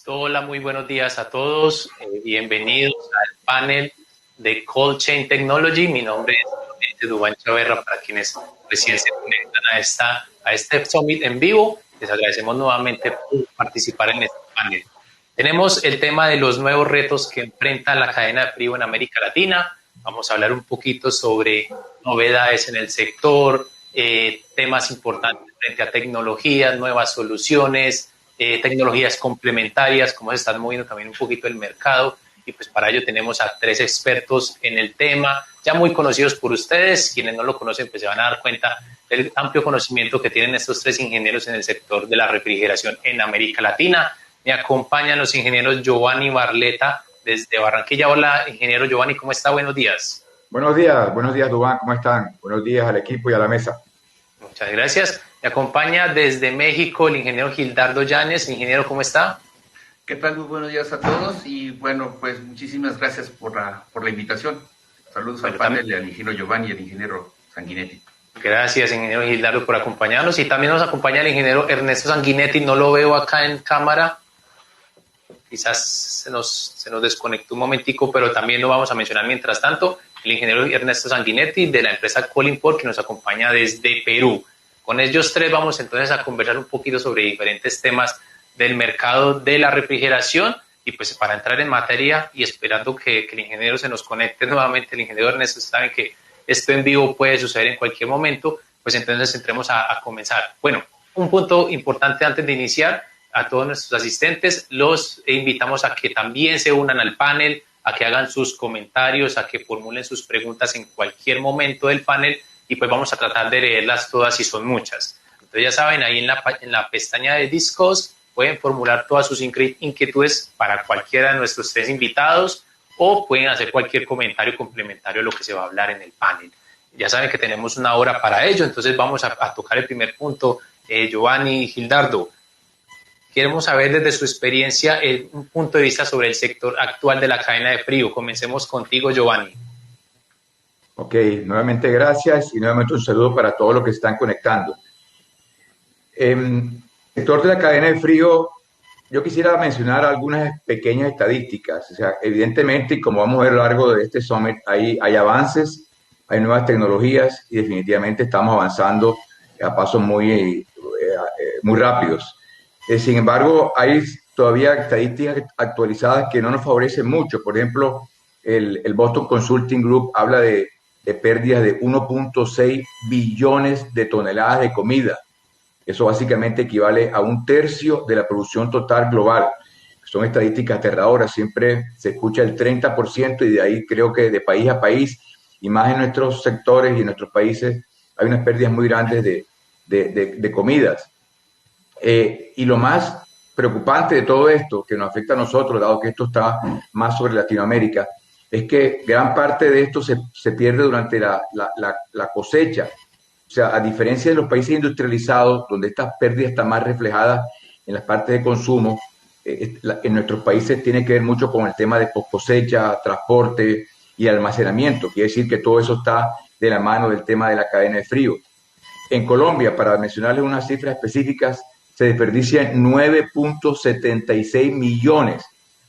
Listo, hola, muy buenos días a todos. Bienvenidos al panel de Cold Chain Technology. Mi nombre es Dubán Chaverra. Para quienes recién se conectan a este Summit en vivo, les agradecemos nuevamente por participar en este panel. Tenemos el tema de los nuevos retos que enfrenta la cadena de frío en América Latina. Vamos a hablar un poquito sobre novedades en el sector, temas importantes frente a tecnologías, nuevas soluciones, tecnologías complementarias, cómo se está moviendo también un poquito el mercado. Y pues para ello tenemos a tres expertos en el tema, ya muy conocidos por ustedes. Quienes no lo conocen pues se van a dar cuenta del amplio conocimiento que tienen estos tres ingenieros en el sector de la refrigeración en América Latina. Me acompañan los ingenieros Giovanni Barleta desde Barranquilla. Hola, ingeniero Giovanni, ¿cómo está? Buenos días. Buenos días, Dubán, ¿cómo están? Buenos días al equipo y a la mesa. Muchas gracias. Me acompaña desde México el ingeniero Gildardo Yáñez. Ingeniero, ¿cómo está? ¿Qué tal? Muy buenos días a todos y bueno, pues muchísimas gracias por la invitación. Saludos al panel, al ingeniero Giovanni y al ingeniero Sanguinetti. Gracias, ingeniero Gildardo, por acompañarnos. Y también nos acompaña el ingeniero Ernesto Sanguinetti. No lo veo acá en cámara. Quizás se nos desconectó un momentico, pero también lo vamos a mencionar mientras tanto. El ingeniero Ernesto Sanguinetti de la empresa Colimport, que nos acompaña desde Perú. Con ellos tres vamos entonces a conversar un poquito sobre diferentes temas del mercado de la refrigeración. Y pues para entrar en materia y esperando que el ingeniero se nos conecte nuevamente, el ingeniero Ernesto, saben que esto en vivo puede suceder en cualquier momento, pues entonces entremos a comenzar. Bueno, un punto importante antes de iniciar: a todos nuestros asistentes los invitamos a que también se unan al panel, a que hagan sus comentarios, a que formulen sus preguntas en cualquier momento del panel y pues vamos a tratar de leerlas todas si son muchas. Entonces ya saben, ahí en la pestaña de Discuss pueden formular todas sus inquietudes para cualquiera de nuestros tres invitados o pueden hacer cualquier comentario complementario a lo que se va a hablar en el panel. Ya saben que tenemos una hora para ello, entonces vamos a tocar el primer punto. Giovanni y Gildardo, queremos saber desde su experiencia un punto de vista sobre el sector actual de la cadena de frío. Comencemos contigo, Giovanni. Ok, nuevamente gracias y nuevamente un saludo para todos los que se están conectando. En el sector de la cadena de frío, yo quisiera mencionar algunas pequeñas estadísticas. O sea, evidentemente, y como vamos a ver a lo largo de este summit, hay avances, hay nuevas tecnologías y definitivamente estamos avanzando a pasos muy rápidos. Sin embargo, hay todavía estadísticas actualizadas que no nos favorecen mucho. Por ejemplo, el Boston Consulting Group habla de pérdidas de 1.6 billones de toneladas de comida. Eso básicamente equivale a un tercio de la producción total global. Son estadísticas aterradoras. Siempre se escucha el 30% y de ahí creo que de país a país, y más en nuestros sectores y en nuestros países, hay unas pérdidas muy grandes de comidas. Y lo más preocupante de todo esto, que nos afecta a nosotros, dado que esto está más sobre Latinoamérica, es que gran parte de esto se pierde durante la cosecha. O sea, a diferencia de los países industrializados, donde estas pérdidas están más reflejadas en las partes de consumo, en nuestros países tiene que ver mucho con el tema de post cosecha, transporte y almacenamiento. Quiere decir que todo eso está de la mano del tema de la cadena de frío. En Colombia, para mencionarles unas cifras específicas, se desperdician 9.76 millones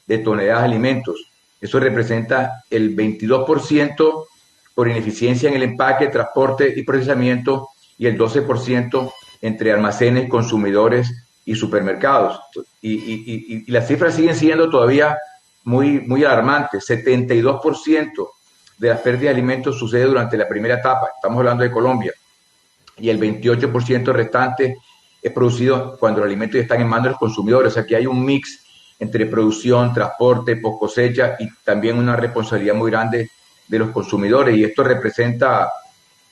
de toneladas de alimentos. Eso representa el 22% por ineficiencia en el empaque, transporte y procesamiento y el 12% entre almacenes, consumidores y supermercados. Y las cifras siguen siendo todavía muy alarmantes. 72% de las pérdidas de alimentos sucede durante la primera etapa. Estamos hablando de Colombia. Y el 28% restante es producido cuando los alimentos ya están en manos de los consumidores. O sea, que hay un mix entre producción, transporte, post cosecha y también una responsabilidad muy grande de los consumidores. Y esto representa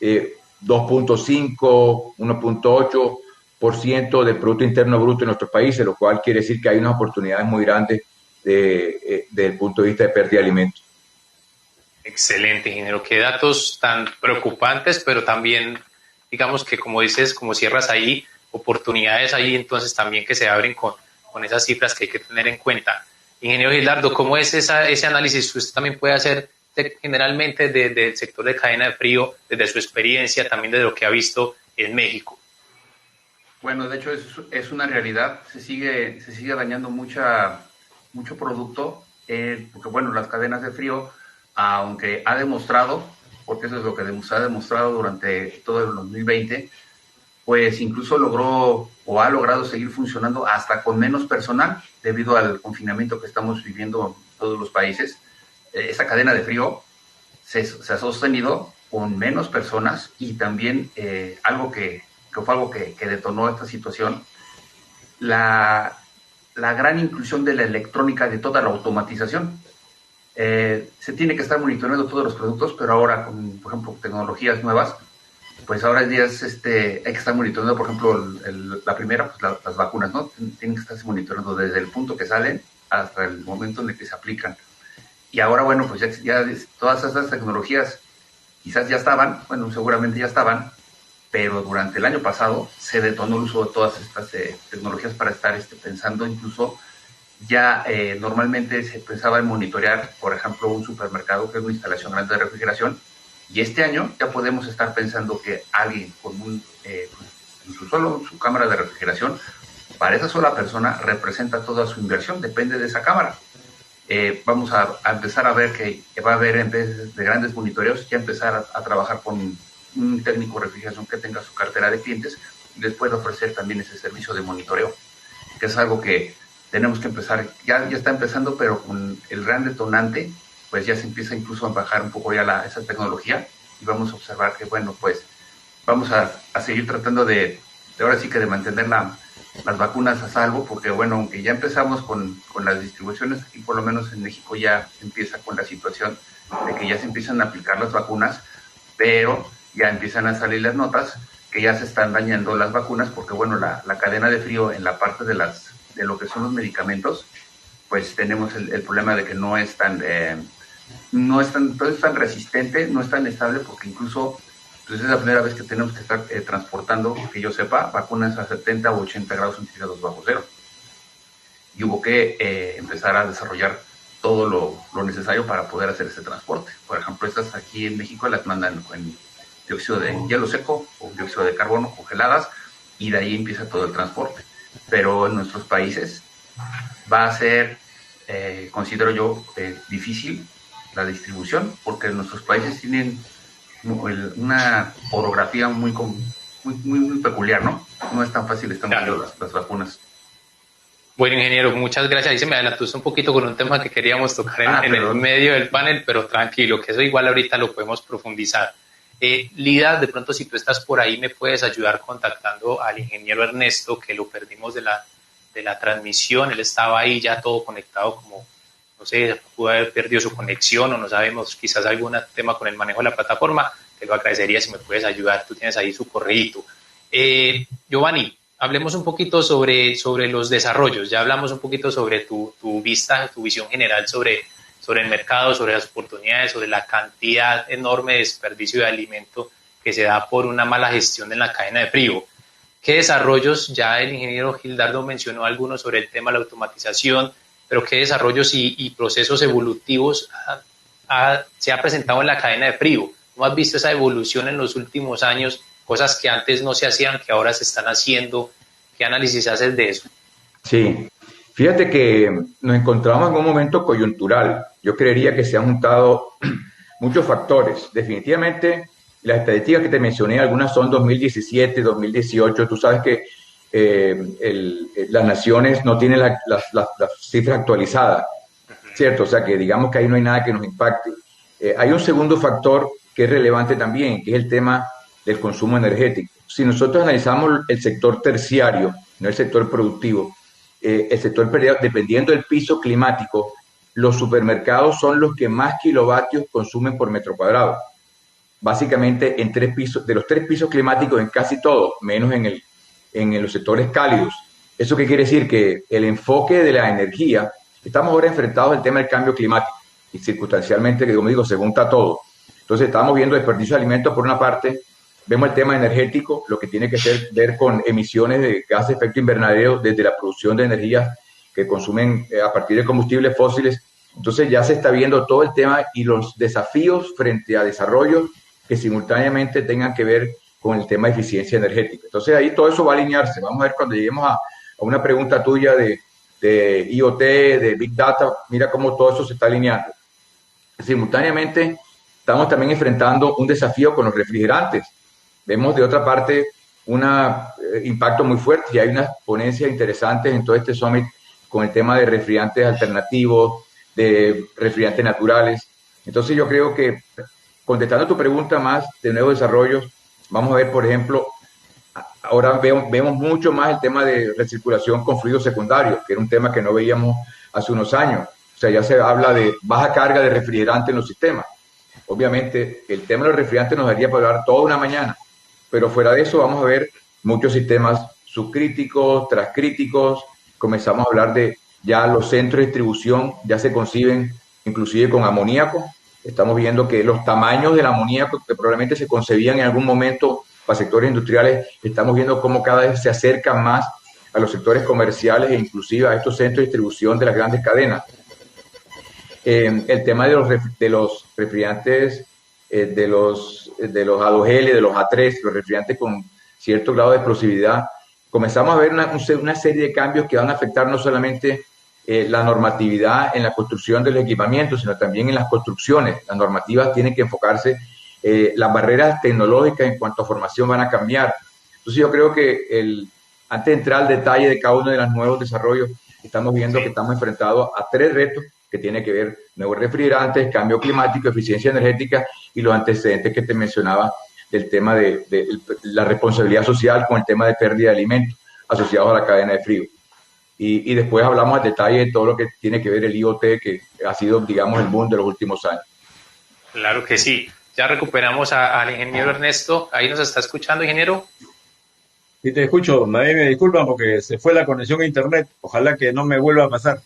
2.5, 1.8% del Producto Interno Bruto en nuestros países, lo cual quiere decir que hay unas oportunidades muy grandes desde el punto de vista de pérdida de alimentos. Excelente, ingeniero. Qué datos tan preocupantes, pero también, digamos que como dices, como cierras ahí, oportunidades ahí entonces también que se abren con esas cifras que hay que tener en cuenta. Ingeniero Gilardo, ¿cómo es ese análisis que usted también puede hacer generalmente del sector de cadena de frío, desde su experiencia, también de lo que ha visto en México? Bueno, de hecho es una realidad. Se sigue dañando mucha mucho producto, porque bueno, las cadenas de frío, aunque ha demostrado, porque eso es lo que ha demostrado durante todo el 2020, pues incluso logró o ha logrado seguir funcionando hasta con menos personal debido al confinamiento que estamos viviendo en todos los países. Esa cadena de frío se ha sostenido con menos personas y también algo que fue algo que detonó esta situación, la gran inclusión de la electrónica, de toda la automatización. Se tiene que estar monitoreando todos los productos, pero ahora con, por ejemplo, tecnologías nuevas, pues ahora hay que estar monitoreando, por ejemplo, la primera, pues las vacunas, ¿no? Tienen que estarse monitoreando desde el punto que salen hasta el momento en el que se aplican. Y ahora, bueno, pues ya todas esas tecnologías quizás ya estaban, bueno, seguramente ya estaban, pero durante el año pasado se detonó el uso de todas estas tecnologías para estar pensando incluso ya normalmente se pensaba en monitorear, por ejemplo, un supermercado que es una instalación grande de refrigeración, y este año ya podemos estar pensando que alguien con su cámara de refrigeración, para esa sola persona representa toda su inversión, depende de esa cámara. Vamos a empezar a ver que va a haber, en vez de grandes monitoreos, ya empezar a trabajar con un técnico de refrigeración que tenga su cartera de clientes y les pueda ofrecer también ese servicio de monitoreo, que es algo que tenemos que empezar, ya está empezando, pero con el gran detonante, pues ya se empieza incluso a bajar un poco ya esa tecnología y vamos a observar que, bueno, pues vamos a seguir tratando de ahora sí que de mantener las vacunas a salvo, porque bueno, aunque ya empezamos con las distribuciones, aquí por lo menos en México ya empieza con la situación de que ya se empiezan a aplicar las vacunas, pero ya empiezan a salir las notas que ya se están dañando las vacunas, porque bueno, la cadena de frío en la parte de lo que son los medicamentos, pues tenemos el problema de que no es tan resistente, no es tan estable, porque incluso pues es la primera vez que tenemos que estar transportando, que yo sepa, vacunas a 70 o 80 grados centígrados bajo cero. Y hubo que empezar a desarrollar todo lo necesario para poder hacer ese transporte. Por ejemplo, estas aquí en México las mandan con dióxido de hielo seco o dióxido de carbono congeladas, y de ahí empieza todo el transporte. Pero en nuestros países va a ser, considero yo, difícil la distribución, porque nuestros países tienen una orografía muy peculiar, ¿no? No es tan fácil estar claro. las vacunas. Bueno, ingeniero, muchas gracias. Ahí se me adelantó un poquito con un tema que queríamos tocar en el medio del panel, pero tranquilo, que eso igual ahorita lo podemos profundizar. Lida, de pronto si tú estás por ahí me puedes ayudar contactando al ingeniero Ernesto, que lo perdimos de la transmisión. Él estaba ahí ya todo conectado, como no sé, pudo haber perdido su conexión o no sabemos, quizás algún tema con el manejo de la plataforma. Te lo agradecería si me puedes ayudar. Tú tienes ahí su correíto. Giovanni, hablemos un poquito sobre los desarrollos. Ya hablamos un poquito sobre tu vista, tu visión general sobre el mercado, sobre las oportunidades, sobre la cantidad enorme de desperdicio de alimento que se da por una mala gestión en la cadena de frío. ¿Qué desarrollos? Ya el ingeniero Gildardo mencionó algunos sobre el tema de la automatización, pero ¿qué desarrollos y procesos evolutivos se ha presentado en la cadena de frío? ¿Cómo has visto esa evolución en los últimos años? Cosas que antes no se hacían, que ahora se están haciendo. ¿Qué análisis haces de eso? Sí, fíjate que nos encontramos en un momento coyuntural. Yo creería que se han juntado muchos factores. Definitivamente, las estadísticas que te mencioné, algunas son 2017, 2018. Tú sabes que las naciones no tienen las cifras actualizadas, ¿cierto? O sea, que digamos que ahí no hay nada que nos impacte. Hay un segundo factor que es relevante también, que es el tema del consumo energético. Si nosotros analizamos el sector terciario, no el sector productivo, el sector dependiendo del piso climático, los supermercados son los que más kilovatios consumen por metro cuadrado. Básicamente en 3 pisos, de los 3 pisos climáticos en casi todos, menos en los sectores cálidos. ¿Eso qué quiere decir? Que el enfoque de la energía, estamos ahora enfrentados al tema del cambio climático y circunstancialmente, que como digo, se junta todo. Entonces estamos viendo desperdicio de alimentos por una parte, vemos el tema energético, lo que tiene que ver con emisiones de gases de efecto invernadero desde la producción de energía que consumen a partir de combustibles fósiles. Entonces ya se está viendo todo el tema y los desafíos frente a desarrollos que simultáneamente tengan que ver con el tema de eficiencia energética. Entonces ahí todo eso va a alinearse. Vamos a ver cuando lleguemos a una pregunta tuya de de IoT, de Big Data, mira cómo todo eso se está alineando. Simultáneamente, estamos también enfrentando un desafío con los refrigerantes. Vemos de otra parte un impacto muy fuerte y hay unas ponencias interesantes en todo este summit con el tema de refrigerantes alternativos, de refrigerantes naturales. Entonces yo creo que, contestando tu pregunta más de nuevos desarrollos, vamos a ver, por ejemplo, ahora vemos mucho más el tema de recirculación con fluidos secundarios, que era un tema que no veíamos hace unos años. O sea, ya se habla de baja carga de refrigerante en los sistemas. Obviamente, el tema de los refrigerantes nos daría para hablar toda una mañana, pero fuera de eso vamos a ver muchos sistemas subcríticos, transcríticos. Comenzamos a hablar de ya los centros de distribución, ya se conciben inclusive con amoníaco. Estamos viendo que los tamaños del amoníaco que probablemente se concebían en algún momento para sectores industriales, estamos viendo cómo cada vez se acercan más a los sectores comerciales e inclusive a estos centros de distribución de las grandes cadenas. El tema de los refrigerantes, de los A2L, de los A3, los refrigerantes con cierto grado de explosividad, comenzamos a ver una serie de cambios que van a afectar no solamente la normatividad en la construcción de los equipamientos, sino también en las construcciones. Las normativas tienen que enfocarse, las barreras tecnológicas en cuanto a formación van a cambiar. Entonces yo creo que antes de entrar al detalle de cada uno de los nuevos desarrollos, estamos viendo que estamos enfrentados a 3 retos que tienen que ver nuevos refrigerantes, cambio climático, eficiencia energética y los antecedentes que te mencionaba del tema de la responsabilidad social con el tema de pérdida de alimentos asociados a la cadena de frío. Y después hablamos al detalle de todo lo que tiene que ver el IoT, que ha sido, digamos, el boom de los últimos años. Claro que sí. Ya recuperamos al ingeniero Ernesto. Ahí nos está escuchando, ingeniero. Sí, te escucho. Me disculpan porque se fue la conexión a internet. Ojalá que no me vuelva a pasar.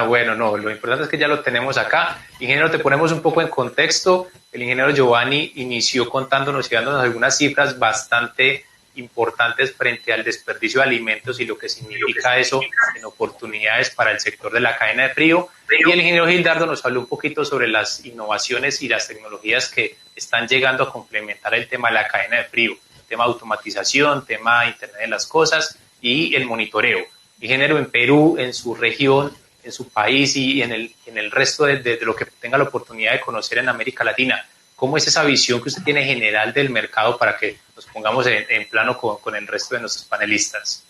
Bueno, no, lo importante es que ya lo tenemos acá. Ingeniero, te ponemos un poco en contexto. El ingeniero Giovanni inició contándonos y dándonos algunas cifras bastante importantes frente al desperdicio de alimentos y lo que significa eso en oportunidades para el sector de la cadena de frío. Y el ingeniero Gildardo nos habló un poquito sobre las innovaciones y las tecnologías que están llegando a complementar el tema de la cadena de frío, tema de automatización, tema de Internet de las Cosas y el monitoreo. Ingeniero, en Perú, en su región, en su país y en el resto de lo que tenga la oportunidad de conocer en América Latina, ¿cómo es esa visión que usted tiene general del mercado para que nos pongamos en plano con el resto de nuestros panelistas?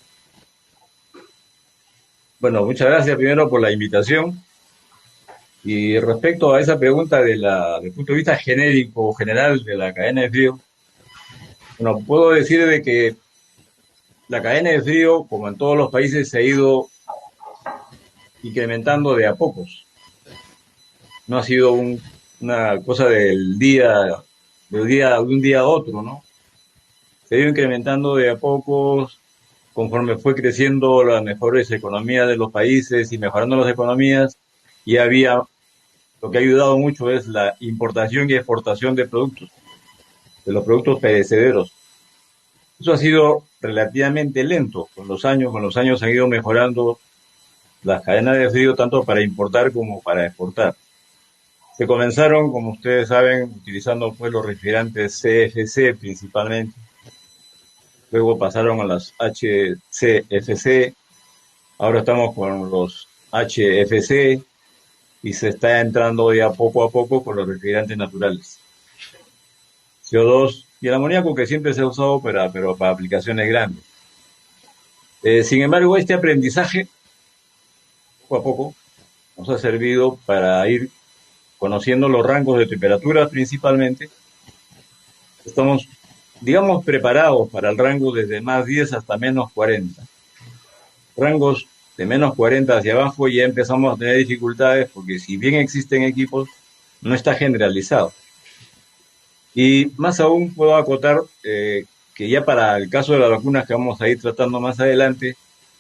Bueno, muchas gracias primero por la invitación. Y respecto a esa pregunta del punto de vista genérico, general de la cadena de frío, bueno, puedo decir de que la cadena de frío, como en todos los países, se ha ido incrementando de a pocos. No ha sido una cosa de un día a otro, ¿no? Se ha ido incrementando de a pocos conforme fue creciendo las mejores economías de los países y mejorando las economías. Y lo que ha ayudado mucho es la importación y exportación de productos, de los productos perecederos. Eso ha sido relativamente lento con los años han ido mejorando las cadenas de frío tanto para importar como para exportar. Se comenzaron, como ustedes saben, utilizando pues los refrigerantes CFC principalmente. Luego pasaron a las HCFC. Ahora estamos con los HFC y se está entrando ya poco a poco con los refrigerantes naturales. CO2 y el amoníaco, que siempre se ha usado pero para aplicaciones grandes. Sin embargo, este aprendizaje, poco a poco, nos ha servido para ir conociendo los rangos de temperatura principalmente. Estamos, digamos, preparados para el rango desde más 10 hasta menos 40. Rangos de menos 40 hacia abajo ya empezamos a tener dificultades porque si bien existen equipos, no está generalizado. Y más aún puedo acotar que ya para el caso de las vacunas que vamos a ir tratando más adelante,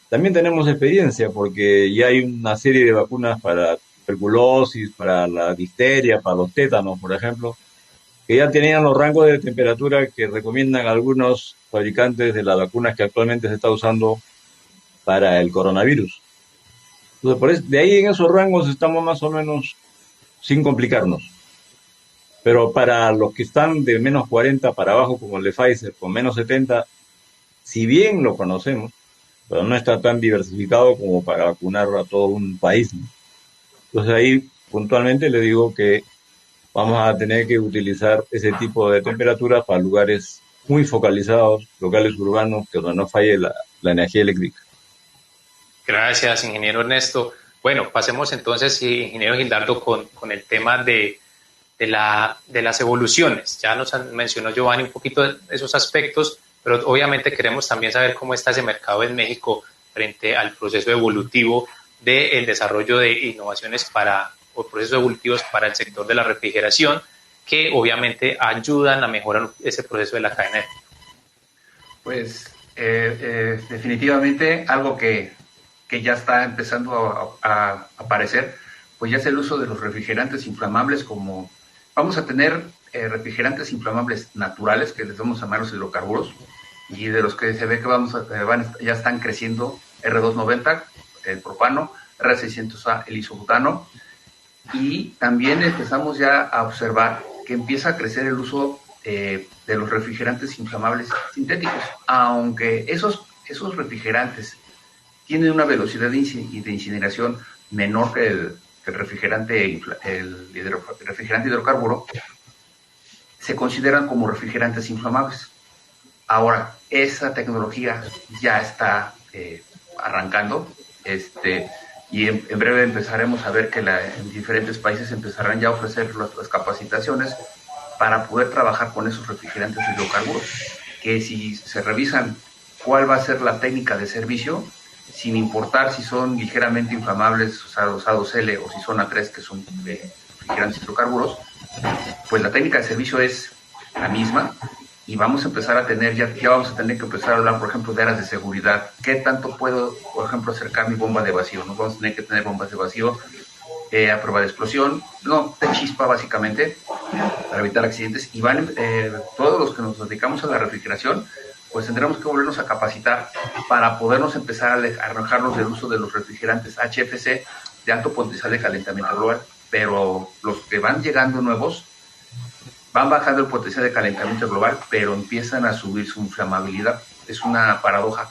también tenemos experiencia porque ya hay una serie de vacunas para tuberculosis, para la difteria, para los tétanos, por ejemplo, que ya tenían los rangos de temperatura que recomiendan algunos fabricantes de las vacunas que actualmente se está usando para el coronavirus. Entonces, de ahí en esos rangos estamos más o menos sin complicarnos. Pero para los que están de menos 40 para abajo, como el de Pfizer, con menos 70, si bien lo conocemos, pero no está tan diversificado como para vacunar a todo un país, ¿no? Entonces ahí puntualmente le digo que vamos a tener que utilizar ese tipo de temperaturas para lugares muy focalizados, locales urbanos, que donde no falle la energía eléctrica. Gracias, ingeniero Ernesto. Bueno, pasemos entonces, ingeniero Gildardo, con el tema de las evoluciones. Ya nos mencionó Giovanni un poquito de esos aspectos, pero obviamente queremos también saber cómo está ese mercado en México frente al proceso evolutivo del desarrollo de innovaciones o procesos evolutivos para el sector de la refrigeración, que obviamente ayudan a mejorar ese proceso de la cadena de frío. Pues definitivamente algo que ya está empezando a aparecer, pues ya es el uso de los refrigerantes inflamables. Como vamos a tener refrigerantes inflamables naturales, que les vamos a llamar los hidrocarburos, y de los que se ve que ya están creciendo R290, el propano, R600A, el isobutano, y también empezamos ya a observar que empieza a crecer el uso de los refrigerantes inflamables sintéticos, aunque esos refrigerantes tienen una velocidad de incineración menor que el refrigerante hidrocarburo, se consideran como refrigerantes inflamables. Ahora, esa tecnología ya está arrancando, y en breve empezaremos a ver que en diferentes países empezarán ya a ofrecer las capacitaciones para poder trabajar con esos refrigerantes hidrocarburos, que si se revisan cuál va a ser la técnica de servicio, sin importar si son ligeramente inflamables, A2L, o si son A3, que son refrigerantes hidrocarburos, pues la técnica de servicio es la misma, y vamos a empezar a tener, ya vamos a tener que empezar a hablar, por ejemplo, de áreas de seguridad. ¿Qué tanto puedo, por ejemplo, acercar mi bomba de vacío? No vamos a tener que tener bombas de vacío a prueba de explosión, no, de chispa básicamente, para evitar accidentes. Y todos los que nos dedicamos a la refrigeración, pues tendremos que volvernos a capacitar para podernos empezar a alejarnos del uso de los refrigerantes HFC de alto potencial de calentamiento global. Pero los que van llegando nuevos van bajando el potencial de calentamiento global, pero empiezan a subir su inflamabilidad. Es una paradoja.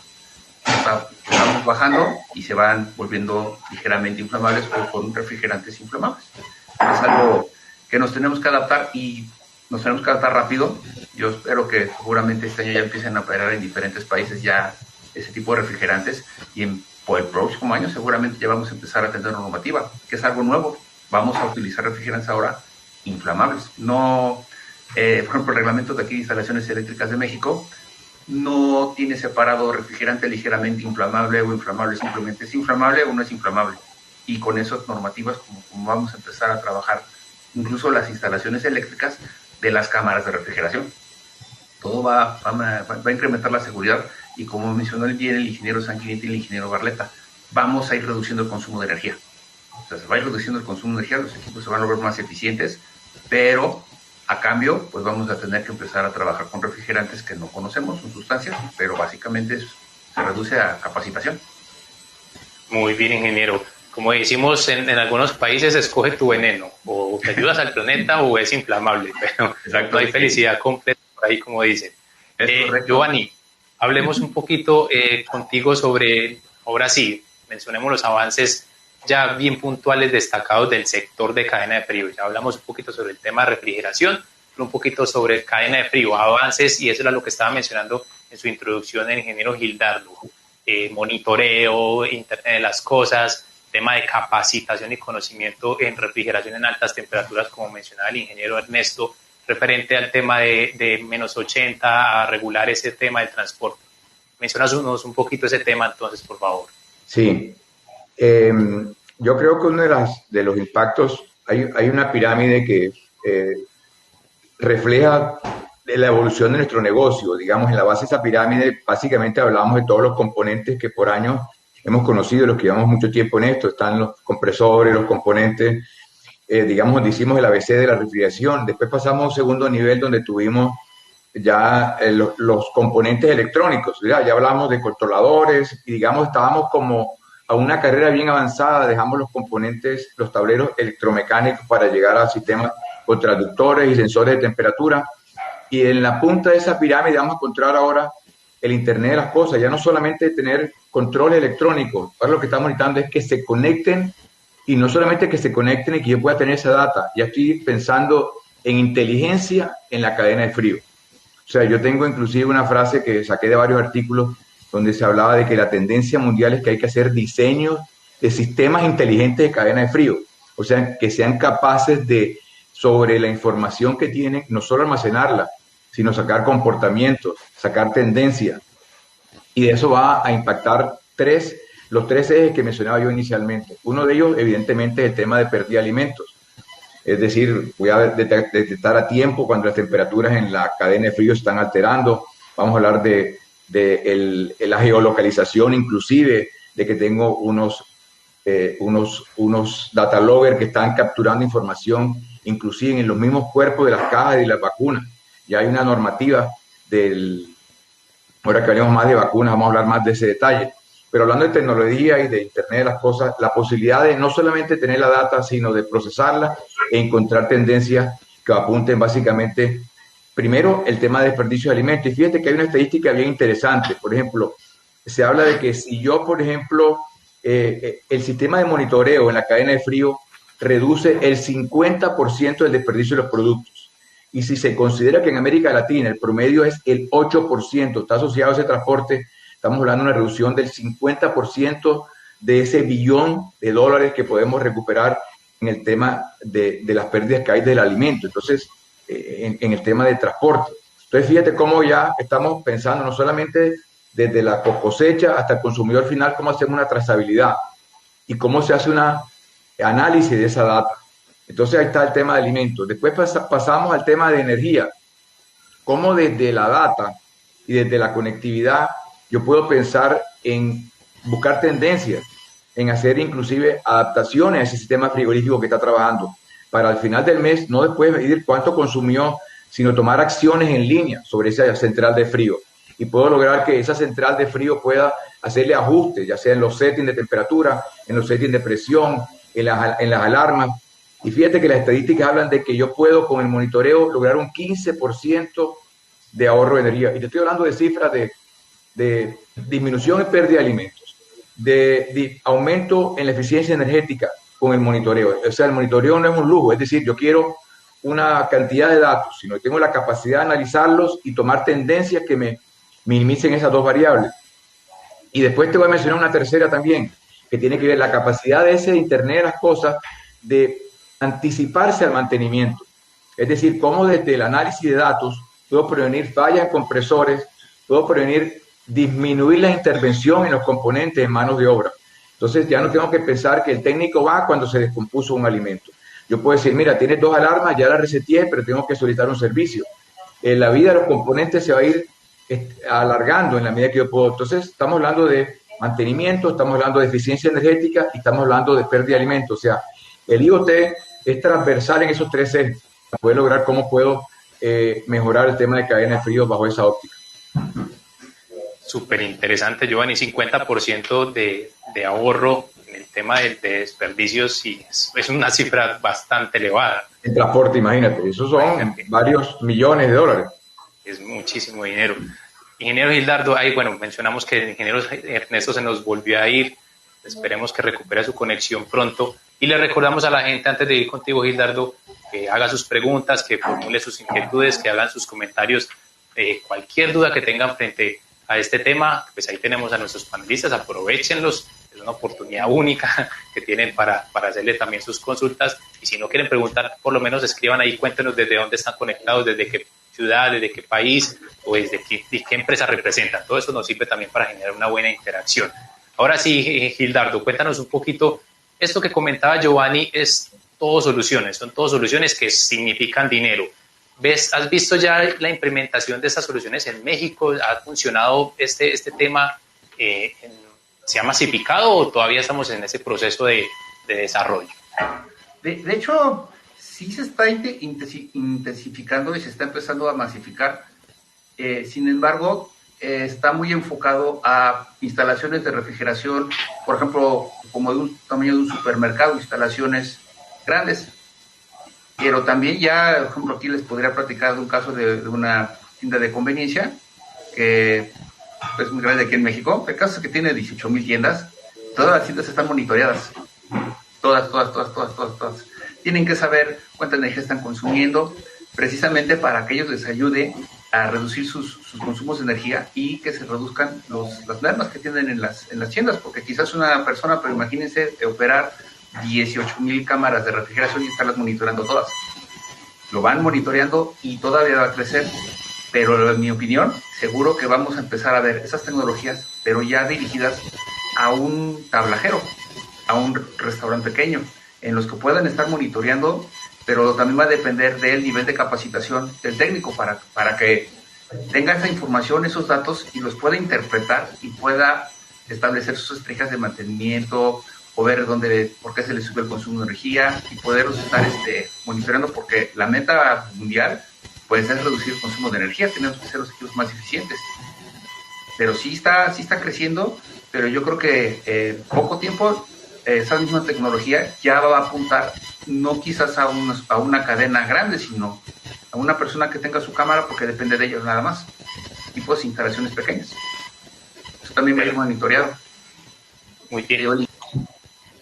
Vamos bajando y se van volviendo ligeramente inflamables o con refrigerantes inflamables. Es algo que nos tenemos que adaptar, y nos tenemos que adaptar rápido. Yo espero que seguramente este año ya empiecen a operar en diferentes países ya ese tipo de refrigerantes, y por el próximo año seguramente ya vamos a empezar a tener normativa, que es algo nuevo. Vamos a utilizar refrigerantes ahora inflamables. No, por ejemplo, el reglamento de aquí de instalaciones eléctricas de México no tiene separado refrigerante ligeramente inflamable o inflamable, simplemente es inflamable o no es inflamable. Y con esas normativas como vamos a empezar a trabajar incluso las instalaciones eléctricas de las cámaras de refrigeración. Todo va a incrementar la seguridad, y como mencionó bien el ingeniero Sanguinetti y el ingeniero Barletta, vamos a ir reduciendo el consumo de energía. O sea, se va a ir reduciendo el consumo de energía, los equipos se van a volver más eficientes, pero a cambio, pues vamos a tener que empezar a trabajar con refrigerantes que no conocemos, son sustancias, pero básicamente se reduce a capacitación. Muy bien, ingeniero. Como decimos en algunos países, escoge tu veneno, o te ayudas al planeta o es inflamable, pero no hay felicidad completa por ahí, como dicen. Giovanni, hablemos un poquito contigo sobre, ahora sí, mencionemos los avances ya bien puntuales, destacados del sector de cadena de frío. Ya hablamos un poquito sobre el tema de refrigeración, pero un poquito sobre cadena de frío, avances, y eso era lo que estaba mencionando en su introducción el ingeniero Gildardo. Monitoreo, Internet de las cosas, tema de capacitación y conocimiento en refrigeración en altas temperaturas, como mencionaba el ingeniero Ernesto, referente al tema de menos 80, a regular ese tema del transporte. Mencionanos un poquito ese tema, entonces, por favor. Sí. Yo creo que uno de los impactos, hay una pirámide que refleja la evolución de nuestro negocio. Digamos, en la base de esa pirámide, básicamente hablamos de todos los componentes que por años hemos conocido, los que llevamos mucho tiempo en esto. Están los compresores, los componentes, digamos, donde hicimos el ABC de la refrigeración. Después pasamos a un segundo nivel donde tuvimos ya los componentes electrónicos. Ya hablamos de controladores y, digamos, estábamos como a una carrera bien avanzada. Dejamos los componentes, los tableros electromecánicos para llegar a sistemas con transductores y sensores de temperatura. Y en la punta de esa pirámide vamos a encontrar ahora el Internet de las cosas, ya no solamente tener control electrónico, ahora lo que estamos necesitando es que se conecten y no solamente que se conecten y que yo pueda tener esa data, ya estoy pensando en inteligencia en la cadena de frío. O sea, yo tengo inclusive una frase que saqué de varios artículos donde se hablaba de que la tendencia mundial es que hay que hacer diseños de sistemas inteligentes de cadena de frío, o sea, que sean capaces de, sobre la información que tienen, no solo almacenarla, sino sacar comportamientos, sacar tendencias. Y de eso va a impactar los tres ejes que mencionaba yo inicialmente. Uno de ellos, evidentemente, es el tema de pérdida de alimentos. Es decir, voy a detectar a tiempo cuando las temperaturas en la cadena de frío se están alterando. Vamos a hablar de la geolocalización, inclusive, de que tengo unos data logger que están capturando información, inclusive en los mismos cuerpos de las cajas y las vacunas. Ya hay una normativa ahora que hablemos más de vacunas, vamos a hablar más de ese detalle. Pero hablando de tecnología y de Internet de las cosas, la posibilidad de no solamente tener la data, sino de procesarla e encontrar tendencias que apunten básicamente, primero, el tema de desperdicio de alimentos. Y fíjate que hay una estadística bien interesante. Por ejemplo, se habla de que si yo, por ejemplo, el sistema de monitoreo en la cadena de frío reduce el 50% del desperdicio de los productos. Y si se considera que en América Latina el promedio es el 8%, está asociado a ese transporte, estamos hablando de una reducción del 50% de ese billón de dólares que podemos recuperar en el tema de las pérdidas que hay del alimento. Entonces, en el tema de transporte. Entonces, fíjate cómo ya estamos pensando no solamente desde la cosecha hasta el consumidor final, cómo hacemos una trazabilidad y cómo se hace un análisis de esa data. Entonces, ahí está el tema de alimentos. Después pasamos al tema de energía. Cómo desde la data y desde la conectividad yo puedo pensar en buscar tendencias, en hacer inclusive adaptaciones a ese sistema frigorífico que está trabajando, para al final del mes no después medir cuánto consumió, sino tomar acciones en línea sobre esa central de frío. Y puedo lograr que esa central de frío pueda hacerle ajustes, ya sea en los settings de temperatura, en los settings de presión, en las alarmas. Y fíjate que las estadísticas hablan de que yo puedo con el monitoreo lograr un 15% de ahorro de energía. Y te estoy hablando de cifras de disminución y pérdida de alimentos, de aumento en la eficiencia energética con el monitoreo. O sea, el monitoreo no es un lujo, es decir, yo quiero una cantidad de datos, sino que tengo la capacidad de analizarlos y tomar tendencias que me minimicen esas dos variables. Y después te voy a mencionar una tercera también, que tiene que ver la capacidad de ese Internet de las cosas de anticiparse al mantenimiento. Es decir, cómo desde el análisis de datos puedo prevenir fallas en compresores, puedo prevenir disminuir la intervención en los componentes en manos de obra. Entonces ya no tengo que pensar que el técnico va cuando se descompuso un alimento. Yo puedo decir, mira, tienes 2 alarmas, ya las reseteé, pero tengo que solicitar un servicio. La vida de los componentes se va a ir alargando en la medida que yo puedo. Entonces estamos hablando de mantenimiento, estamos hablando de eficiencia energética y estamos hablando de pérdida de alimentos. O sea, el IoT es transversal en esos 3 ejes para poder lograr cómo puedo mejorar el tema de cadena de frío bajo esa óptica. Súper interesante, Giovanni. 50% de ahorro en el tema de desperdicios, y es una cifra bastante elevada. El transporte, imagínate, esos son varios millones de dólares. Es muchísimo dinero. Ingeniero Gildardo, ahí, bueno, mencionamos que el ingeniero Ernesto se nos volvió a ir. Esperemos que recupere su conexión pronto. Y le recordamos a la gente, antes de ir contigo, Gildardo, que haga sus preguntas, que formule sus inquietudes, que hagan sus comentarios, cualquier duda que tengan frente a este tema. Pues ahí tenemos a nuestros panelistas, aprovechenlos, es una oportunidad única que tienen para hacerle también sus consultas. Y si no quieren preguntar, por lo menos escriban ahí, cuéntenos desde dónde están conectados, desde qué ciudad, desde qué país o desde qué empresa representan. Todo eso nos sirve también para generar una buena interacción. Ahora sí, Gildardo, cuéntanos un poquito. Esto que comentaba Giovanni es todo soluciones, son todas soluciones que significan dinero. ¿Has visto ya la implementación de estas soluciones en México? ¿Ha funcionado este tema? ¿Se ha masificado o todavía estamos en ese proceso de desarrollo? De hecho, sí se está intensificando y se está empezando a masificar. Sin embargo, está muy enfocado a instalaciones de refrigeración, por ejemplo, como de un tamaño de un supermercado, instalaciones grandes. Pero también ya, por ejemplo, aquí les podría platicar de un caso de una tienda de conveniencia que es muy grande aquí en México. El caso es que tiene 18,000 tiendas. Todas las tiendas están monitoreadas. Todas. Tienen que saber cuánta energía están consumiendo, precisamente para que ellos les ayude a reducir sus consumos de energía y que se reduzcan las mermas que tienen en las tiendas, porque quizás una persona, pero imagínense operar 18,000 cámaras de refrigeración y estarlas monitoreando todas. Lo van monitoreando y todavía va a crecer, pero en mi opinión, seguro que vamos a empezar a ver esas tecnologías, pero ya dirigidas a un tablajero, a un restaurante pequeño, en los que puedan estar monitoreando, pero también va a depender del nivel de capacitación del técnico para que tenga esa información, esos datos y los pueda interpretar y pueda establecer sus estrategias de mantenimiento o ver por qué se le sube el consumo de energía y poderlos estar monitoreando, porque la meta mundial pues es reducir el consumo de energía, tenemos que hacer los equipos más eficientes. Pero sí está creciendo, pero yo creo que en poco tiempo esa misma tecnología ya va a apuntar no quizás a una cadena grande, sino a una persona que tenga su cámara, porque depende de ellos nada más, tipos de instalaciones pequeñas. Eso también va a ir monitoreado. Muy bien.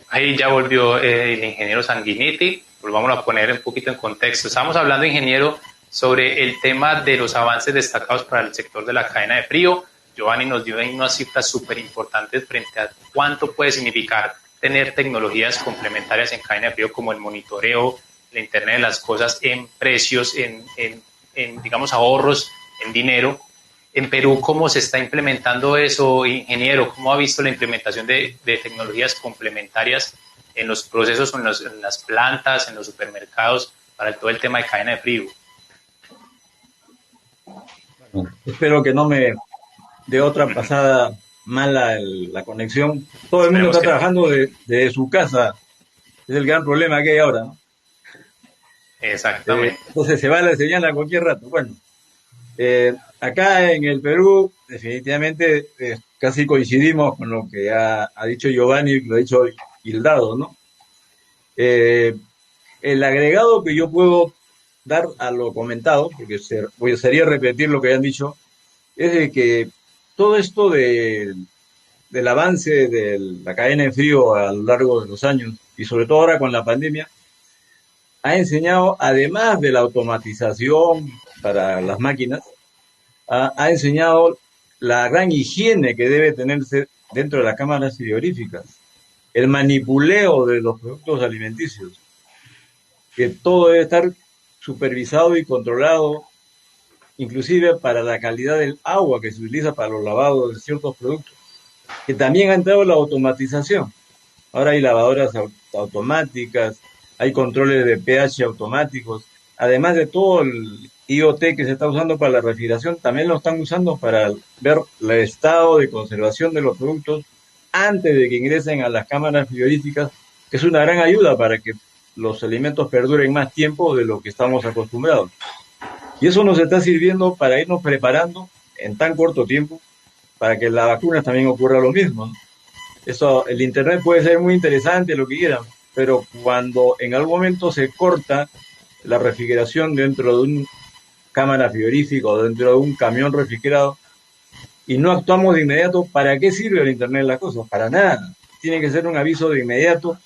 Ahí ya volvió el ingeniero Sanguinetti. Volvamos a poner un poquito en contexto. Estamos hablando, ingeniero, sobre el tema de los avances destacados para el sector de la cadena de frío. Giovanni nos dio ahí unas cifras súper importantes frente a cuánto puede significar tener tecnologías complementarias en cadena de frío, como el monitoreo, la Internet de las cosas, en precios, en digamos, ahorros, en dinero. En Perú, ¿cómo se está implementando eso, ingeniero? ¿Cómo ha visto la implementación de tecnologías complementarias en los procesos, en las plantas, en los supermercados, para todo el tema de cadena de frío? Bueno, espero que no me dé otra pasada mala la conexión. Todo el mundo está trabajando de su casa. Es el gran problema que hay ahora, ¿no? Exactamente. Entonces se va la señal a cualquier rato. Bueno, acá en el Perú, definitivamente, casi coincidimos con lo que ha dicho Giovanni y lo ha dicho Hildado, ¿no? El agregado que yo puedo dar a lo comentado, porque sería repetir lo que han dicho, es de que todo esto del avance de la cadena de frío a lo largo de los años, y sobre todo ahora con la pandemia, ha enseñado, además de la automatización para las máquinas, ha enseñado la gran higiene que debe tenerse dentro de las cámaras frigoríficas, el manipuleo de los productos alimenticios, que todo debe estar supervisado y controlado, inclusive para la calidad del agua que se utiliza para los lavados de ciertos productos, que también ha entrado la automatización. Ahora hay lavadoras automáticas, hay controles de pH automáticos, además de todo el IoT que se está usando para la refrigeración, también lo están usando para ver el estado de conservación de los productos antes de que ingresen a las cámaras frigoríficas, que es una gran ayuda para que los alimentos perduren más tiempo de lo que estamos acostumbrados. Y eso nos está sirviendo para irnos preparando en tan corto tiempo para que en las vacunas también ocurra lo mismo, ¿no? Eso, el Internet puede ser muy interesante, lo que quieran, pero cuando en algún momento se corta la refrigeración dentro de una cámara frigorífica o dentro de un camión refrigerado y no actuamos de inmediato, ¿para qué sirve el Internet de las cosas? Para nada. Tiene que ser un aviso de inmediato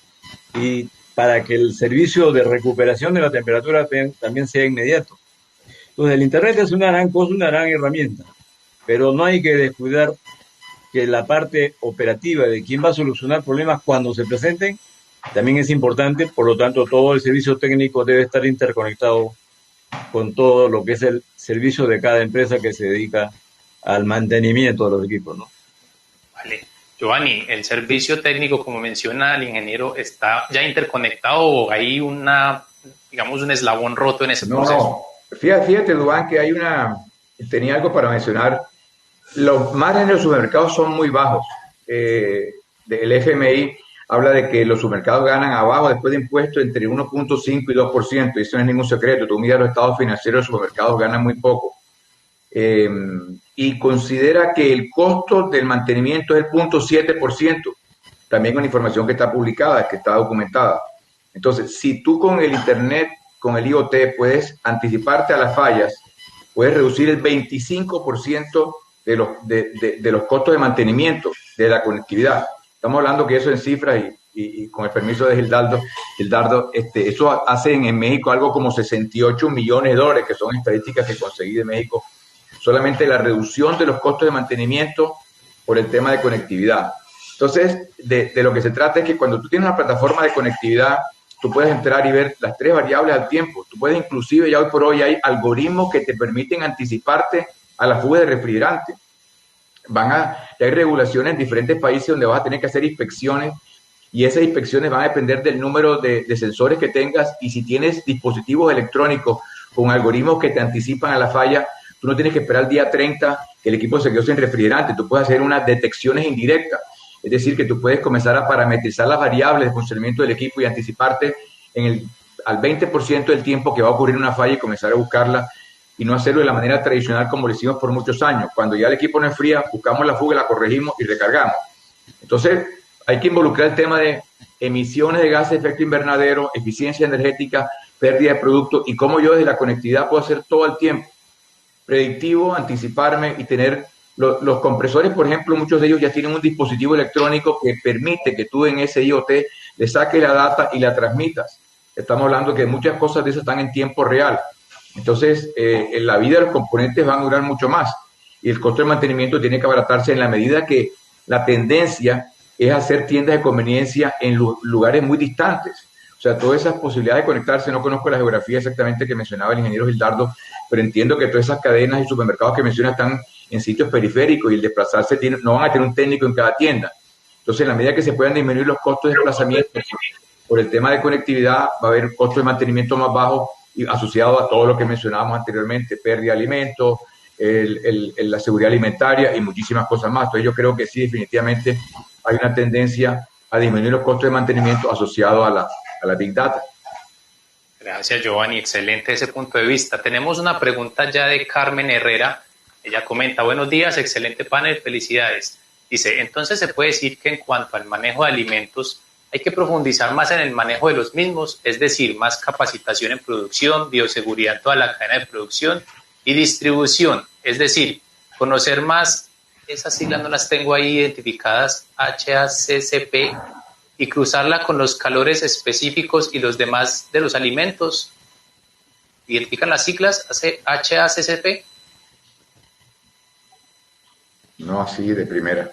y para que el servicio de recuperación de la temperatura también sea inmediato. Entonces el Internet es una gran cosa, una gran herramienta, pero no hay que descuidar que la parte operativa de quién va a solucionar problemas cuando se presenten también es importante. Por lo tanto, todo el servicio técnico debe estar interconectado con todo lo que es el servicio de cada empresa que se dedica al mantenimiento de los equipos, ¿no? Vale. Giovanni, el servicio técnico, como menciona el ingeniero, ¿está ya interconectado o hay digamos, un eslabón roto en ese proceso? No, fíjate, Duván, que tenía algo para mencionar. Los márgenes de los supermercados son muy bajos. El FMI habla de que los supermercados ganan abajo, después de impuestos, entre 1.5 y 2%, y eso no es ningún secreto. Tú miras los estados financieros de los supermercados, ganan muy poco. Y considera que el costo del mantenimiento es el 0.7%, también con información que está publicada, que está documentada. Entonces, si tú con el Internet, con el IoT, puedes anticiparte a las fallas, puedes reducir el 25% de los costos de mantenimiento de la conectividad. Estamos hablando que eso en cifras y con el permiso de Gildardo, eso hacen en México algo como 68 millones de dólares, que son estadísticas que conseguí de México, solamente la reducción de los costos de mantenimiento por el tema de conectividad. Entonces, de lo que se trata es que cuando tú tienes una plataforma de conectividad, tú puedes entrar y ver las 3 variables al tiempo. Tú puedes inclusive, ya hoy por hoy hay algoritmos que te permiten anticiparte a la fuga de refrigerante. Hay regulaciones en diferentes países donde vas a tener que hacer inspecciones y esas inspecciones van a depender del número de sensores que tengas, y si tienes dispositivos electrónicos con algoritmos que te anticipan a la falla, tú no tienes que esperar el día 30 que el equipo se quedó sin refrigerante. Tú puedes hacer unas detecciones indirectas. Es decir, que tú puedes comenzar a parametrizar las variables de funcionamiento del equipo y anticiparte al 20% del tiempo que va a ocurrir una falla y comenzar a buscarla, y no hacerlo de la manera tradicional como lo hicimos por muchos años. Cuando ya el equipo no enfría, buscamos la fuga, la corregimos y recargamos. Entonces, hay que involucrar el tema de emisiones de gases de efecto invernadero, eficiencia energética, pérdida de producto, y cómo yo desde la conectividad puedo hacer todo el tiempo predictivo, anticiparme y tener los compresores, por ejemplo. Muchos de ellos ya tienen un dispositivo electrónico que permite que tú en ese IoT le saques la data y la transmitas. Estamos hablando que muchas cosas de esas están en tiempo real. Entonces, en la vida de los componentes van a durar mucho más, y el costo de mantenimiento tiene que abaratarse en la medida que la tendencia es hacer tiendas de conveniencia en lugares muy distantes. O sea, todas esas posibilidades de conectarse, no conozco la geografía exactamente que mencionaba el ingeniero Gildardo, pero entiendo que todas esas cadenas y supermercados que menciona están en sitios periféricos, y el desplazarse no van a tener un técnico en cada tienda. Entonces, en la medida que se puedan disminuir los costos de desplazamiento por el tema de conectividad, va a haber costos de mantenimiento más bajos y asociado a todo lo que mencionábamos anteriormente: pérdida de alimentos, la seguridad alimentaria y muchísimas cosas más. Entonces, yo creo que sí, definitivamente hay una tendencia a disminuir los costos de mantenimiento asociados a la Big Data. Gracias, Giovanni. Excelente ese punto de vista. Tenemos una pregunta ya de Carmen Herrera. Ella comenta: buenos días, excelente panel, felicidades. Dice: entonces se puede decir que en cuanto al manejo de alimentos hay que profundizar más en el manejo de los mismos, es decir, más capacitación en producción, bioseguridad en toda la cadena de producción y distribución, es decir, conocer más, esas siglas no las tengo ahí identificadas, HACCP, y cruzarla con los calores específicos y los demás de los alimentos. ¿Identifican las siglas HACCP? No así de primera.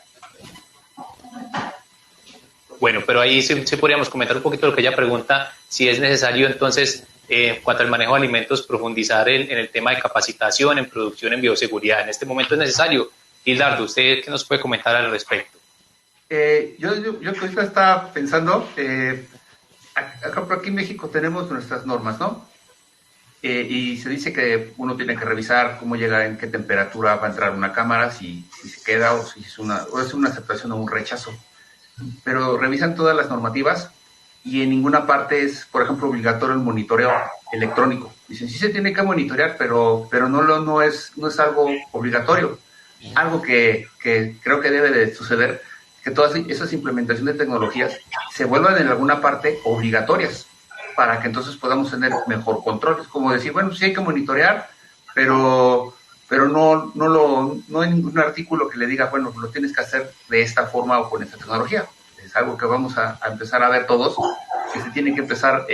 Bueno, pero ahí sí podríamos comentar un poquito lo que ella pregunta, si es necesario entonces, en cuanto al manejo de alimentos, profundizar en el tema de capacitación, en producción, en bioseguridad. En este momento es necesario. Gildardo, ¿usted qué nos puede comentar al respecto? Yo que ahorita estaba pensando, acá por aquí en México tenemos nuestras normas, ¿no? Y se dice que uno tiene que revisar cómo llega, en qué temperatura va a entrar una cámara, si se queda o si es una aceptación o un rechazo. Pero revisan todas las normativas y en ninguna parte es, por ejemplo, obligatorio el monitoreo electrónico. Dicen, sí se tiene que monitorear, pero no es algo obligatorio. Algo que creo que debe de suceder, que todas esas implementaciones de tecnologías se vuelvan en alguna parte obligatorias, para que entonces podamos tener mejor control. Es como decir, bueno, sí hay que monitorear, pero no hay ningún artículo que le diga, bueno, lo tienes que hacer de esta forma o con esta tecnología. Es algo que vamos a empezar a ver todos, que se tiene que empezar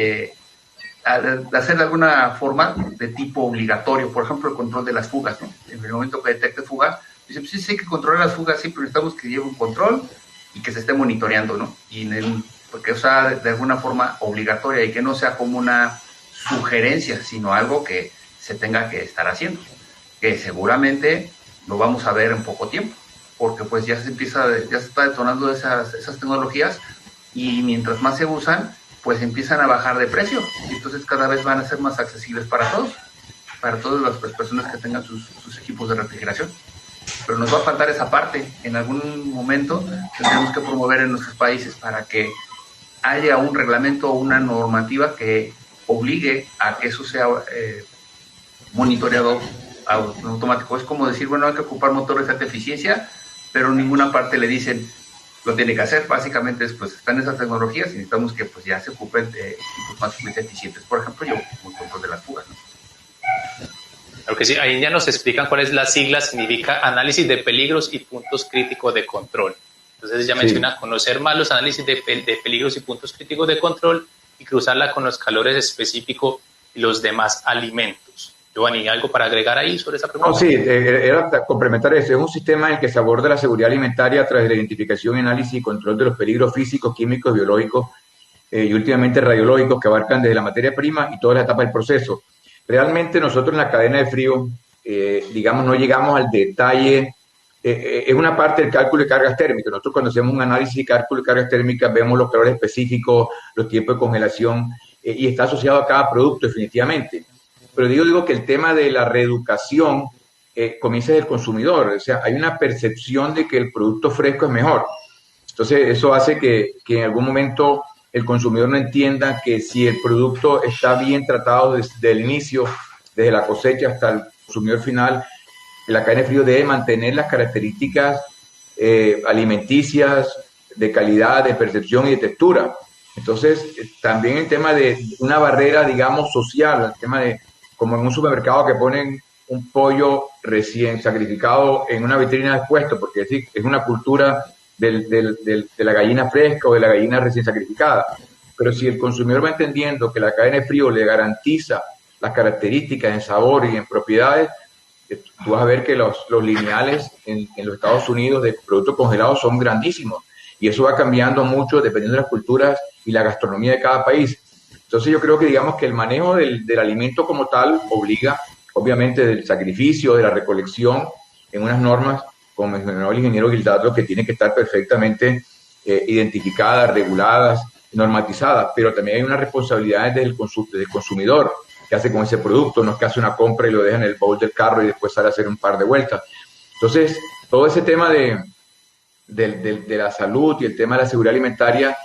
a hacer de alguna forma de tipo obligatorio. Por ejemplo, el control de las fugas, ¿no? En el momento que detecte fuga, dice, pues sí hay que controlar las fugas, sí, pero necesitamos que lleve un control y que se esté monitoreando, ¿no? Porque sea de alguna forma obligatoria y que no sea como una sugerencia, sino algo que se tenga que estar haciendo, que seguramente lo vamos a ver en poco tiempo, porque pues ya se está detonando esas tecnologías, y mientras más se usan, pues empiezan a bajar de precio, y entonces cada vez van a ser más accesibles para todas las personas que tengan sus equipos de refrigeración. Pero nos va a faltar esa parte. En algún momento tendremos que promover en nuestros países para que haya un reglamento o una normativa que obligue a que eso sea monitoreado automático. Es como decir, bueno, hay que ocupar motores de alta eficiencia, pero en ninguna parte le dicen lo tiene que hacer. Básicamente pues están esas tecnologías y necesitamos que pues ya se ocupen equipos más eficientes. Por ejemplo, yo ocupo el control de las fugas, ¿no? Claro que sí, ahí ya nos explican cuál es la sigla, significa análisis de peligros y puntos críticos de control. Entonces ella menciona conocer más los análisis de peligros y puntos críticos de control y cruzarla con los calores específicos y los demás alimentos. Giovanni, ¿algo para agregar ahí sobre esa pregunta? No, sí, era complementar eso. Es un sistema en el que se aborda la seguridad alimentaria a través de la identificación, análisis y control de los peligros físicos, químicos, biológicos y últimamente radiológicos que abarcan desde la materia prima y todas las etapas del proceso. Realmente nosotros en la cadena de frío, digamos, no llegamos al detalle. Es una parte del cálculo de cargas térmicas. Nosotros cuando hacemos un análisis de cálculo de cargas térmicas vemos los calores específicos, los tiempos de congelación y está asociado a cada producto definitivamente. Pero digo que el tema de la reeducación comienza del consumidor. O sea, hay una percepción de que el producto fresco es mejor. Entonces eso hace que en algún momento el consumidor no entienda que si el producto está bien tratado desde el inicio, desde la cosecha hasta el consumidor final, la cadena de frío debe mantener las características alimenticias, de calidad, de percepción y de textura. Entonces, también el tema de una barrera, digamos, social, el tema de, como en un supermercado que ponen un pollo recién sacrificado en una vitrina expuesto, porque es una cultura de la gallina fresca o de la gallina recién sacrificada. Pero si el consumidor va entendiendo que la cadena de frío le garantiza las características en sabor y en propiedades, tú vas a ver que los lineales en los Estados Unidos de productos congelados son grandísimos. Y eso va cambiando mucho dependiendo de las culturas y la gastronomía de cada país. Entonces yo creo que digamos que el manejo del alimento como tal obliga, obviamente, del sacrificio, de la recolección, en unas normas, como mencionó el ingeniero Guildardo, que tienen que estar perfectamente identificadas, reguladas, normatizadas, pero también hay unas responsabilidades del consumidor, que hace con ese producto, no es que hace una compra y lo deja en el baúl del carro y después sale a hacer un par de vueltas. Entonces, todo ese tema de la salud y el tema de la seguridad alimentaria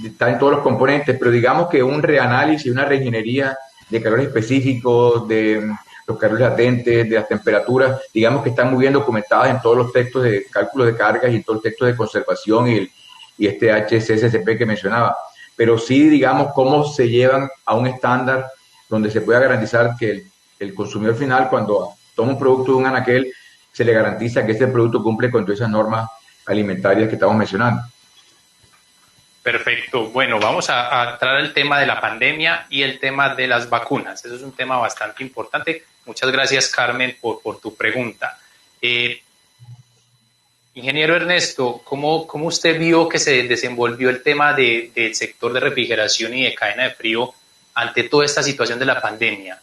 está en todos los componentes, pero digamos que un reanálisis, una reingeniería de calores específicos, de los calores latentes, de las temperaturas, digamos que están muy bien documentadas en todos los textos de cálculo de cargas y en todos los textos de conservación y este HCCP que mencionaba. Pero sí, digamos, cómo se llevan a un estándar donde se pueda garantizar que el consumidor final, cuando toma un producto de un anaquel, se le garantiza que ese producto cumple con todas esas normas alimentarias que estamos mencionando. Perfecto. Bueno, vamos a entrar al tema de la pandemia y el tema de las vacunas. Eso es un tema bastante importante. Muchas gracias, Carmen, por tu pregunta. Ingeniero Ernesto, ¿cómo usted vio que se desenvolvió el tema del sector de refrigeración y de cadena de frío ante toda esta situación de la pandemia?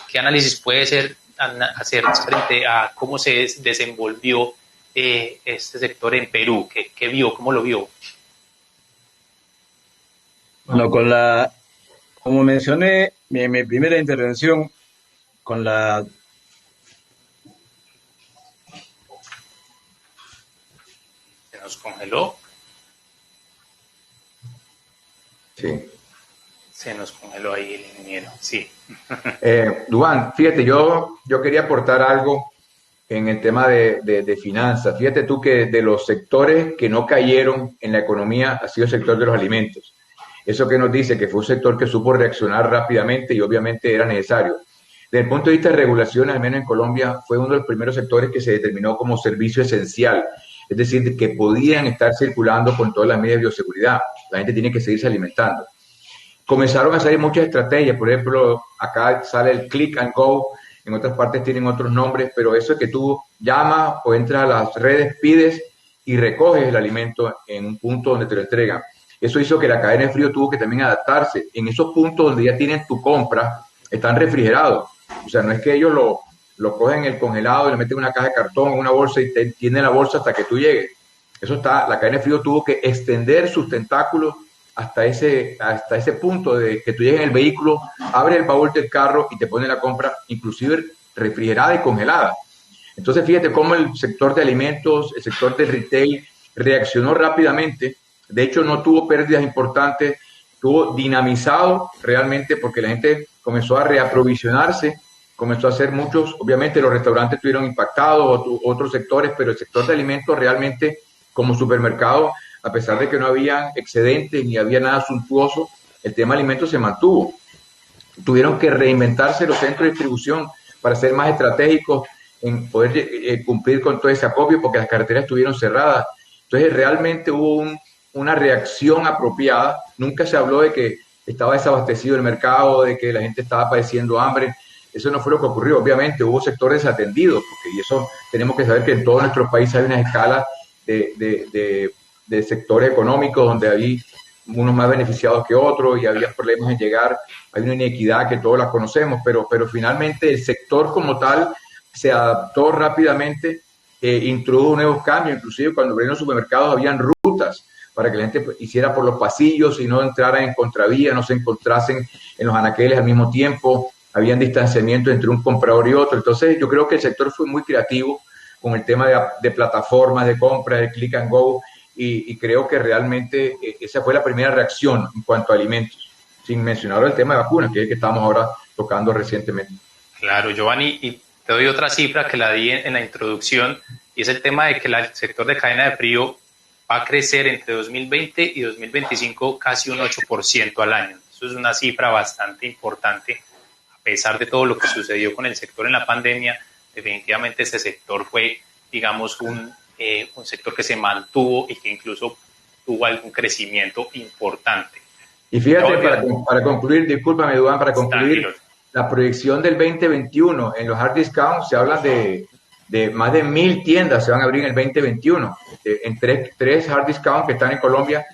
¿Qué análisis puede hacer frente a cómo se desenvolvió este sector en Perú? ¿Qué vio? ¿Cómo lo vio? Bueno, como mencioné en mi primera intervención, con la ¿Se nos congeló? Sí. Se nos congeló ahí el ingeniero, sí. Duván, fíjate, yo quería aportar algo en el tema de finanzas. Fíjate tú que de los sectores que no cayeron en la economía ha sido el sector de los alimentos. Eso que nos dice que fue un sector que supo reaccionar rápidamente y obviamente era necesario. Desde el punto de vista de regulación, al menos en Colombia, fue uno de los primeros sectores que se determinó como servicio esencial. Es decir, que podían estar circulando con todas las medidas de bioseguridad. La gente tiene que seguirse alimentando. Comenzaron a salir muchas estrategias. Por ejemplo, acá sale el click and go. En otras partes tienen otros nombres, pero eso es que tú llamas o entras a las redes, pides y recoges el alimento en un punto donde te lo entregan. Eso hizo que la cadena de frío tuvo que también adaptarse. En esos puntos donde ya tienen tu compra, están refrigerados. O sea, no es que ellos lo cogen en el congelado y le meten una caja de cartón en una bolsa y tienen la bolsa hasta que tú llegues. La cadena de frío tuvo que extender sus tentáculos hasta ese punto de que tú llegues en el vehículo, abres el baúl del carro y te pones la compra, inclusive refrigerada y congelada. Entonces, fíjate cómo el sector de alimentos, el sector del retail reaccionó rápidamente. De hecho, no tuvo pérdidas importantes, estuvo dinamizado realmente porque la gente comenzó a reaprovisionarse, comenzó a hacer muchos, obviamente los restaurantes estuvieron impactados, otros sectores, pero el sector de alimentos realmente como supermercado, a pesar de que no había excedentes ni había nada suntuoso, el tema de alimentos se mantuvo. Tuvieron que reinventarse los centros de distribución para ser más estratégicos en poder cumplir con todo ese acopio, porque las carreteras estuvieron cerradas. Entonces realmente hubo una reacción apropiada. Nunca se habló de que estaba desabastecido el mercado, de que la gente estaba padeciendo hambre. Eso no fue lo que ocurrió. Obviamente hubo sectores desatendidos, porque y eso tenemos que saber que en todos nuestros países hay una escala de sectores económicos donde hay unos más beneficiados que otros y había problemas en llegar, hay una inequidad que todos la conocemos, pero finalmente el sector como tal se adaptó rápidamente, introdujo nuevos cambios, inclusive cuando abrieron los supermercados habían rutas para que la gente hiciera por los pasillos y no entrara en contravía, no se encontrasen en los anaqueles al mismo tiempo, habían distanciamiento entre un comprador y otro. Entonces yo creo que el sector fue muy creativo con el tema de plataformas de compra, de click and go, y creo que realmente esa fue la primera reacción en cuanto a alimentos, sin mencionar el tema de vacunas, que es el que estamos ahora tocando recientemente. Claro, Giovanni, y te doy otra cifra que la di en la introducción, y es el tema de que el sector de cadena de frío va a crecer entre 2020 y 2025 casi un 8% al año. Eso es una cifra bastante importante. A pesar de todo lo que sucedió con el sector en la pandemia, definitivamente este sector fue, digamos, un sector que se mantuvo y que incluso tuvo algún crecimiento importante. Y fíjate, para concluir, discúlpame, Duván, para concluir, tranquilo, la proyección del 2021 en los hard discounts se habla de más de 1.000 tiendas se van a abrir en el 2021, en tres hard discounts que están en Colombia,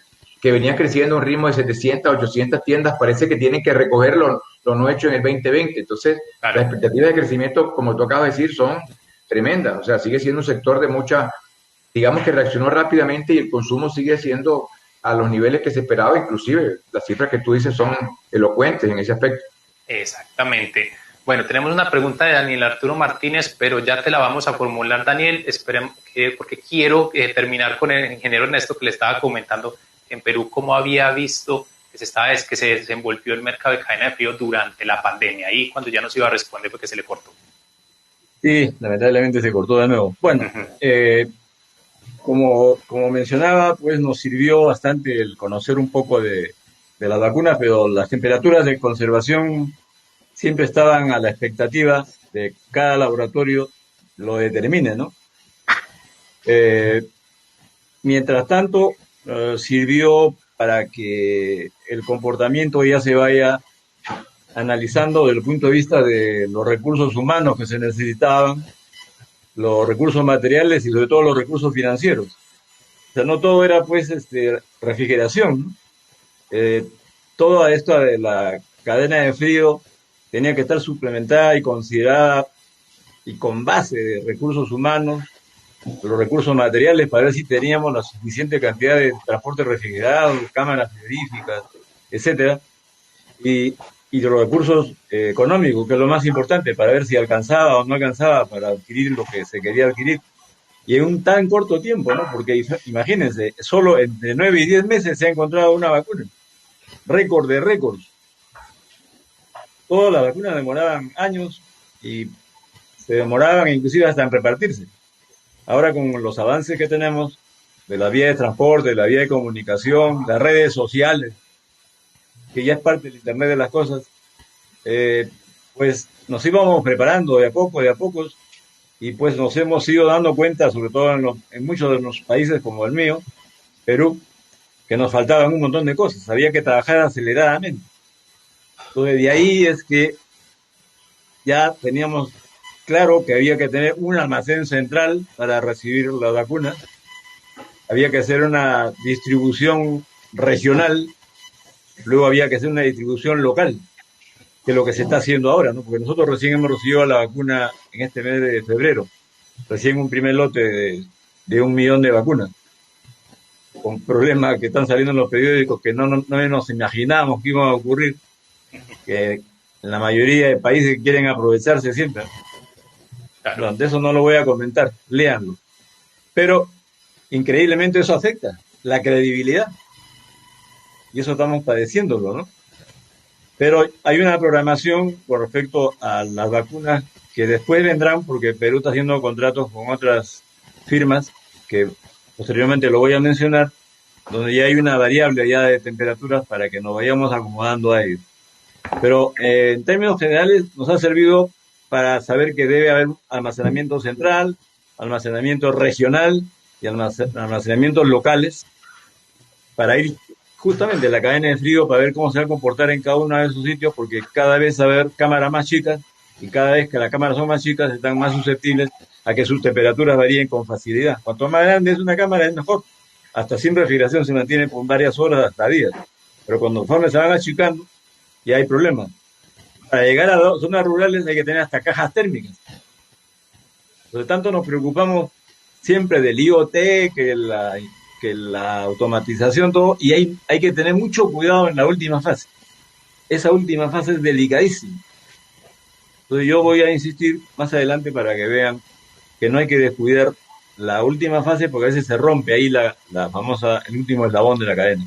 que venían creciendo a un ritmo de 700 a 800 tiendas, parece que tienen que recoger lo no hecho en el 2020. Entonces, claro, las expectativas de crecimiento, como tú acabas de decir, son tremendas. O sea, sigue siendo un sector de mucha, digamos que reaccionó rápidamente y el consumo sigue siendo a los niveles que se esperaba, inclusive las cifras que tú dices son elocuentes en ese aspecto. Exactamente. Bueno, tenemos una pregunta de Daniel Arturo Martínez, pero ya te la vamos a formular, Daniel, porque quiero terminar con el ingeniero Ernesto, que le estaba comentando en Perú cómo había visto que se desenvolvió el mercado de cadena de frío durante la pandemia. Ahí cuando ya no se iba a responder porque se le cortó. Sí, lamentablemente se cortó de nuevo. Bueno, como mencionaba, pues nos sirvió bastante el conocer un poco de las vacunas, pero las temperaturas de conservación siempre estaban a la expectativa de cada laboratorio lo determine, ¿no? Mientras tanto, sirvió para que el comportamiento ya se vaya analizando desde el punto de vista de los recursos humanos que se necesitaban, los recursos materiales y sobre todo los recursos financieros. O sea, no todo era pues refrigeración, ¿no? Toda esta de la cadena de frío tenía que estar suplementada y considerada y con base de recursos humanos, los recursos materiales, para ver si teníamos la suficiente cantidad de transporte refrigerado, cámaras frigoríficas, etcétera, y los recursos económicos, que es lo más importante, para ver si alcanzaba o no alcanzaba para adquirir lo que se quería adquirir. Y en un tan corto tiempo, ¿no? Porque imagínense, solo entre 9 y 10 meses se ha encontrado una vacuna. Récord de récords. Todas las vacunas demoraban años y se demoraban inclusive hasta en repartirse. Ahora con los avances que tenemos de la vía de transporte, de la vía de comunicación, las redes sociales, que ya es parte del Internet de las cosas, pues nos íbamos preparando de a poco, y pues nos hemos ido dando cuenta, sobre todo en muchos de los países como el mío, Perú, que nos faltaban un montón de cosas, había que trabajar aceleradamente. Entonces de ahí es que ya teníamos claro que había que tener un almacén central para recibir las vacunas, había que hacer una distribución regional, luego había que hacer una distribución local, que es lo que se está haciendo ahora, ¿no? Porque nosotros recién hemos recibido la vacuna en este mes de febrero, recién un primer lote de 1 millón de vacunas, con problemas que están saliendo en los periódicos que no nos imaginábamos que iban a ocurrir, que en la mayoría de países quieren aprovecharse siempre. Claro. Ante eso no lo voy a comentar, léanlo. Pero increíblemente eso afecta la credibilidad. Y eso estamos padeciéndolo, ¿no? Pero hay una programación con respecto a las vacunas que después vendrán, porque Perú está haciendo contratos con otras firmas, que posteriormente lo voy a mencionar, donde ya hay una variable ya de temperaturas para que nos vayamos acomodando a ello. Pero en términos generales nos ha servido para saber que debe haber almacenamiento central, almacenamiento regional y almacenamientos locales para ir justamente a la cadena de frío para ver cómo se va a comportar en cada uno de esos sitios, porque cada vez va a haber cámaras más chicas y cada vez que las cámaras son más chicas están más susceptibles a que sus temperaturas varíen con facilidad. Cuanto más grande es una cámara es mejor. Hasta sin refrigeración se mantiene por varias horas hasta días. Pero cuando conforme se van achicando ya hay problemas. Para llegar a las zonas rurales hay que tener hasta cajas térmicas. Por lo tanto nos preocupamos siempre del IoT, que la automatización, todo, y hay que tener mucho cuidado en la última fase. Esa última fase es delicadísima. Entonces yo voy a insistir más adelante para que vean que no hay que descuidar la última fase porque a veces se rompe ahí la famosa, el último eslabón de la cadena.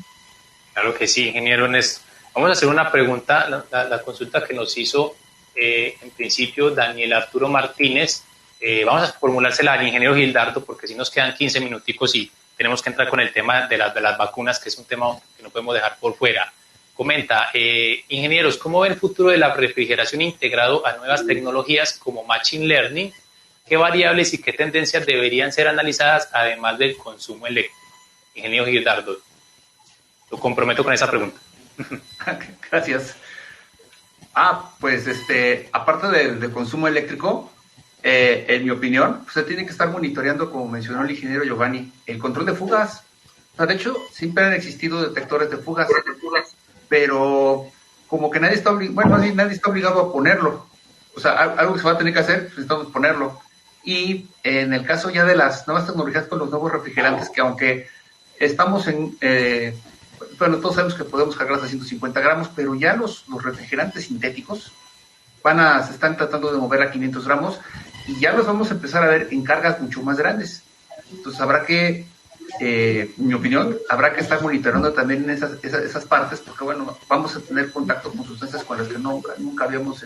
Claro que sí, ingeniero Ernesto. Vamos a hacer una pregunta, la consulta que nos hizo en principio Daniel Arturo Martínez. Vamos a formulársela al ingeniero Gildardo porque si nos quedan 15 minuticos y tenemos que entrar con el tema de las vacunas, que es un tema que no podemos dejar por fuera. Comenta, ingenieros, ¿cómo ven el futuro de la refrigeración integrado a nuevas tecnologías como Machine Learning? ¿Qué variables y qué tendencias deberían ser analizadas además del consumo eléctrico? Ingeniero Gildardo, lo comprometo con esa pregunta. Gracias. Pues aparte del consumo eléctrico, en mi opinión, se tiene que estar monitoreando, como mencionó el ingeniero Giovanni, el control de fugas. O sea, de hecho, siempre han existido detectores de fugas, pero como que nadie está obligado a ponerlo. O sea, algo que se va a tener que hacer, necesitamos ponerlo. Y en el caso ya de las nuevas tecnologías con los nuevos refrigerantes, que aunque estamos bueno, todos sabemos que podemos cargar hasta 150 gramos, pero ya los refrigerantes sintéticos se están tratando de mover a 500 gramos y ya los vamos a empezar a ver en cargas mucho más grandes. Entonces habrá que, en mi opinión, habrá que estar monitoreando también esas partes, porque bueno, vamos a tener contacto con sustancias con las que nunca habíamos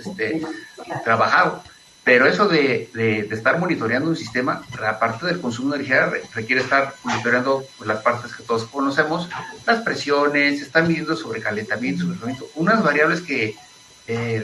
trabajado. Pero eso de estar monitoreando un sistema, aparte del consumo de energía, requiere estar monitoreando las partes que todos conocemos, las presiones, se están midiendo sobrecalentamiento, unas variables que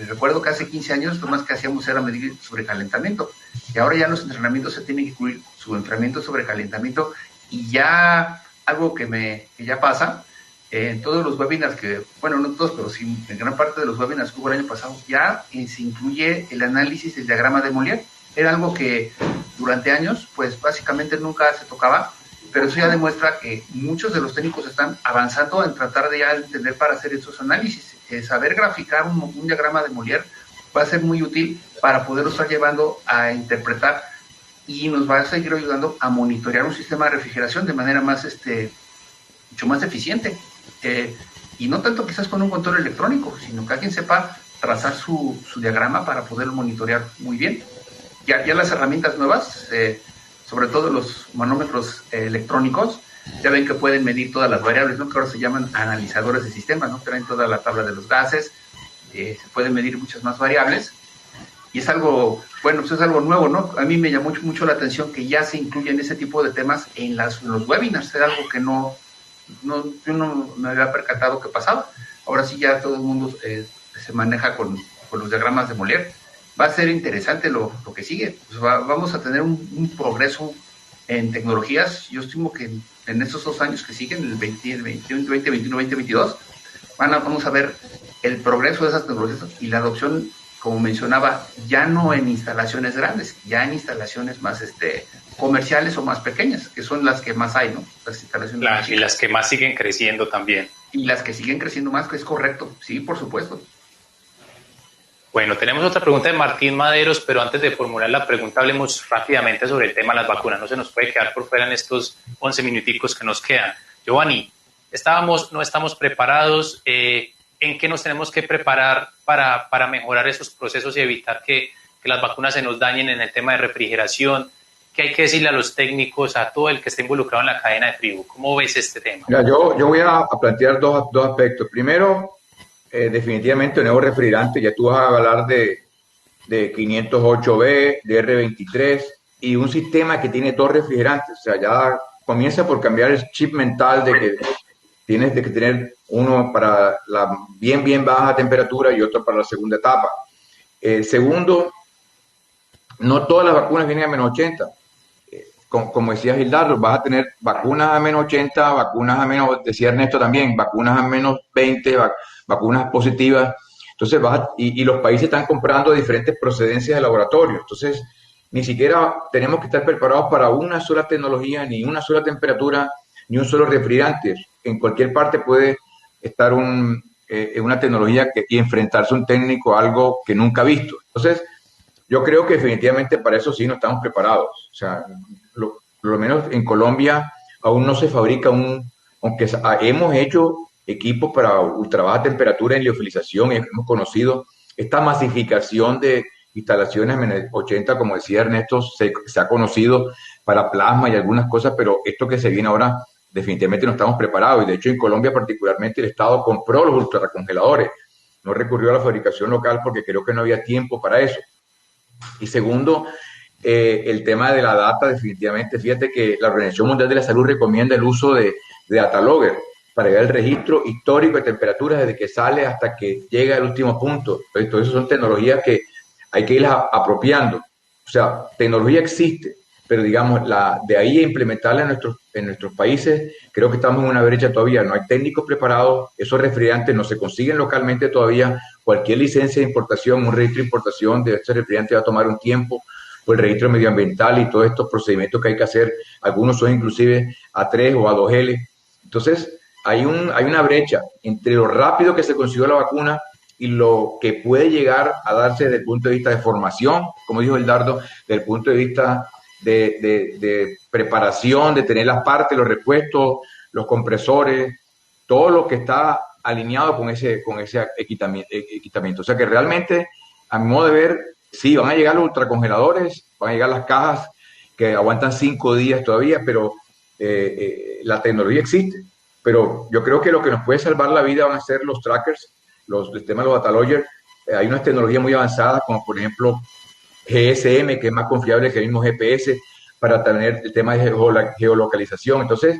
recuerdo que hace 15 años lo más que hacíamos era medir sobrecalentamiento, y ahora ya en los entrenamientos se tiene que incluir su enfriamiento, sobrecalentamiento, y ya algo que ya pasa, en todos los webinars bueno, no todos, pero sí en gran parte de los webinars que hubo el año pasado, ya se incluye el análisis del diagrama de Mollier. Era algo que durante años, pues básicamente nunca se tocaba, pero eso ya demuestra que muchos de los técnicos están avanzando en tratar de ya entender para hacer esos análisis. Saber graficar un diagrama de Mollier va a ser muy útil para poderlo estar llevando a interpretar y nos va a seguir ayudando a monitorear un sistema de refrigeración de manera mucho más eficiente. Y no tanto quizás con un control electrónico, sino que alguien sepa trazar su diagrama para poderlo monitorear muy bien. Ya las herramientas nuevas, sobre todo los manómetros electrónicos, ya ven que pueden medir todas las variables, ¿no? Que ahora se llaman analizadores de sistemas, ¿no? Traen toda la tabla de los gases, se pueden medir muchas más variables. Y es algo, bueno, pues es algo nuevo, ¿no? A mí me llamó mucho la atención que ya se incluyen ese tipo de temas en los webinars. Era algo que yo no me había percatado que pasaba. Ahora sí ya todo el mundo se maneja con los diagramas de Mollier. Va a ser interesante lo que sigue. Pues vamos a tener un progreso en tecnologías. Yo estimo que en estos 2 años que siguen, el 2021, 2022, vamos a ver el progreso de esas tecnologías y la adopción, como mencionaba, ya no en instalaciones grandes, ya en instalaciones más comerciales o más pequeñas, que son las que más hay, ¿no? Las instalaciones y las que más siguen creciendo también. Y las que siguen creciendo más, que es correcto, sí, por supuesto. Bueno, tenemos otra pregunta de Martín Maderos, pero antes de formular la pregunta, hablemos rápidamente sobre el tema de las vacunas. No se nos puede quedar por fuera en estos 11 minuticos que nos quedan. Giovanni, no estamos preparados. ¿En qué nos tenemos que preparar para mejorar esos procesos y evitar que las vacunas se nos dañen en el tema de refrigeración? ¿Qué hay que decirle a los técnicos, a todo el que esté involucrado en la cadena de frío? ¿Cómo ves este tema? Mira, yo voy a plantear dos aspectos. Primero, definitivamente nuevo refrigerante. Ya tú vas a hablar de 508B, de R23 y un sistema que tiene 2 refrigerantes. O sea, ya comienza por cambiar el chip mental de que tienes que tener uno para la bien baja temperatura y otro para la segunda etapa. Segundo, No todas las vacunas vienen a -80. Como decía Gildardo, vas a tener vacunas a -80, vacunas a menos, decía Ernesto también, vacunas a -20, vacunas positivas. Entonces y los países están comprando diferentes procedencias de laboratorio. Entonces, ni siquiera tenemos que estar preparados para una sola tecnología, ni una sola temperatura, ni un solo refrigerante. En cualquier parte puede estar una tecnología y enfrentarse un técnico a algo que nunca ha visto. Entonces, yo creo que definitivamente para eso sí no estamos preparados. O sea, por lo menos en Colombia aún no se fabrica aunque hemos hecho equipos para ultra baja temperatura en liofilización, hemos conocido esta masificación de instalaciones en 80, como decía Ernesto, se ha conocido para plasma y algunas cosas, pero esto que se viene ahora definitivamente no estamos preparados. Y de hecho en Colombia particularmente el Estado compró los ultracongeladores, no recurrió a la fabricación local porque creo que no había tiempo para eso. Y segundo, el tema de la data, definitivamente, fíjate que la Organización Mundial de la Salud recomienda el uso de data logger para llevar el registro histórico de temperaturas desde que sale hasta que llega al último punto. Entonces, son tecnologías que hay que irlas apropiando. O sea, tecnología existe, pero digamos, de ahí a implementarla en nuestros países, creo que estamos en una brecha todavía. No hay técnicos preparados, esos refrigerantes no se consiguen localmente todavía. Cualquier licencia de importación, un registro de importación de este refrigerante va a tomar un tiempo por el registro medioambiental y todos estos procedimientos que hay que hacer. Algunos son inclusive A3 o A2L. Entonces, hay una brecha entre lo rápido que se consiguió la vacuna y lo que puede llegar a darse desde el punto de vista de formación, como dijo el Dardo, desde el punto de vista de preparación, de tener las partes, los repuestos, los compresores, todo lo que está alineado con ese equipamiento. O sea que realmente, a mi modo de ver, sí, van a llegar los ultracongeladores, van a llegar las cajas que aguantan 5 días todavía, pero la tecnología existe. Pero yo creo que lo que nos puede salvar la vida van a ser los trackers, el tema de los data logger. Hay unas tecnologías muy avanzadas, como por ejemplo GSM, que es más confiable que el mismo GPS, para tener el tema de geolocalización. Entonces,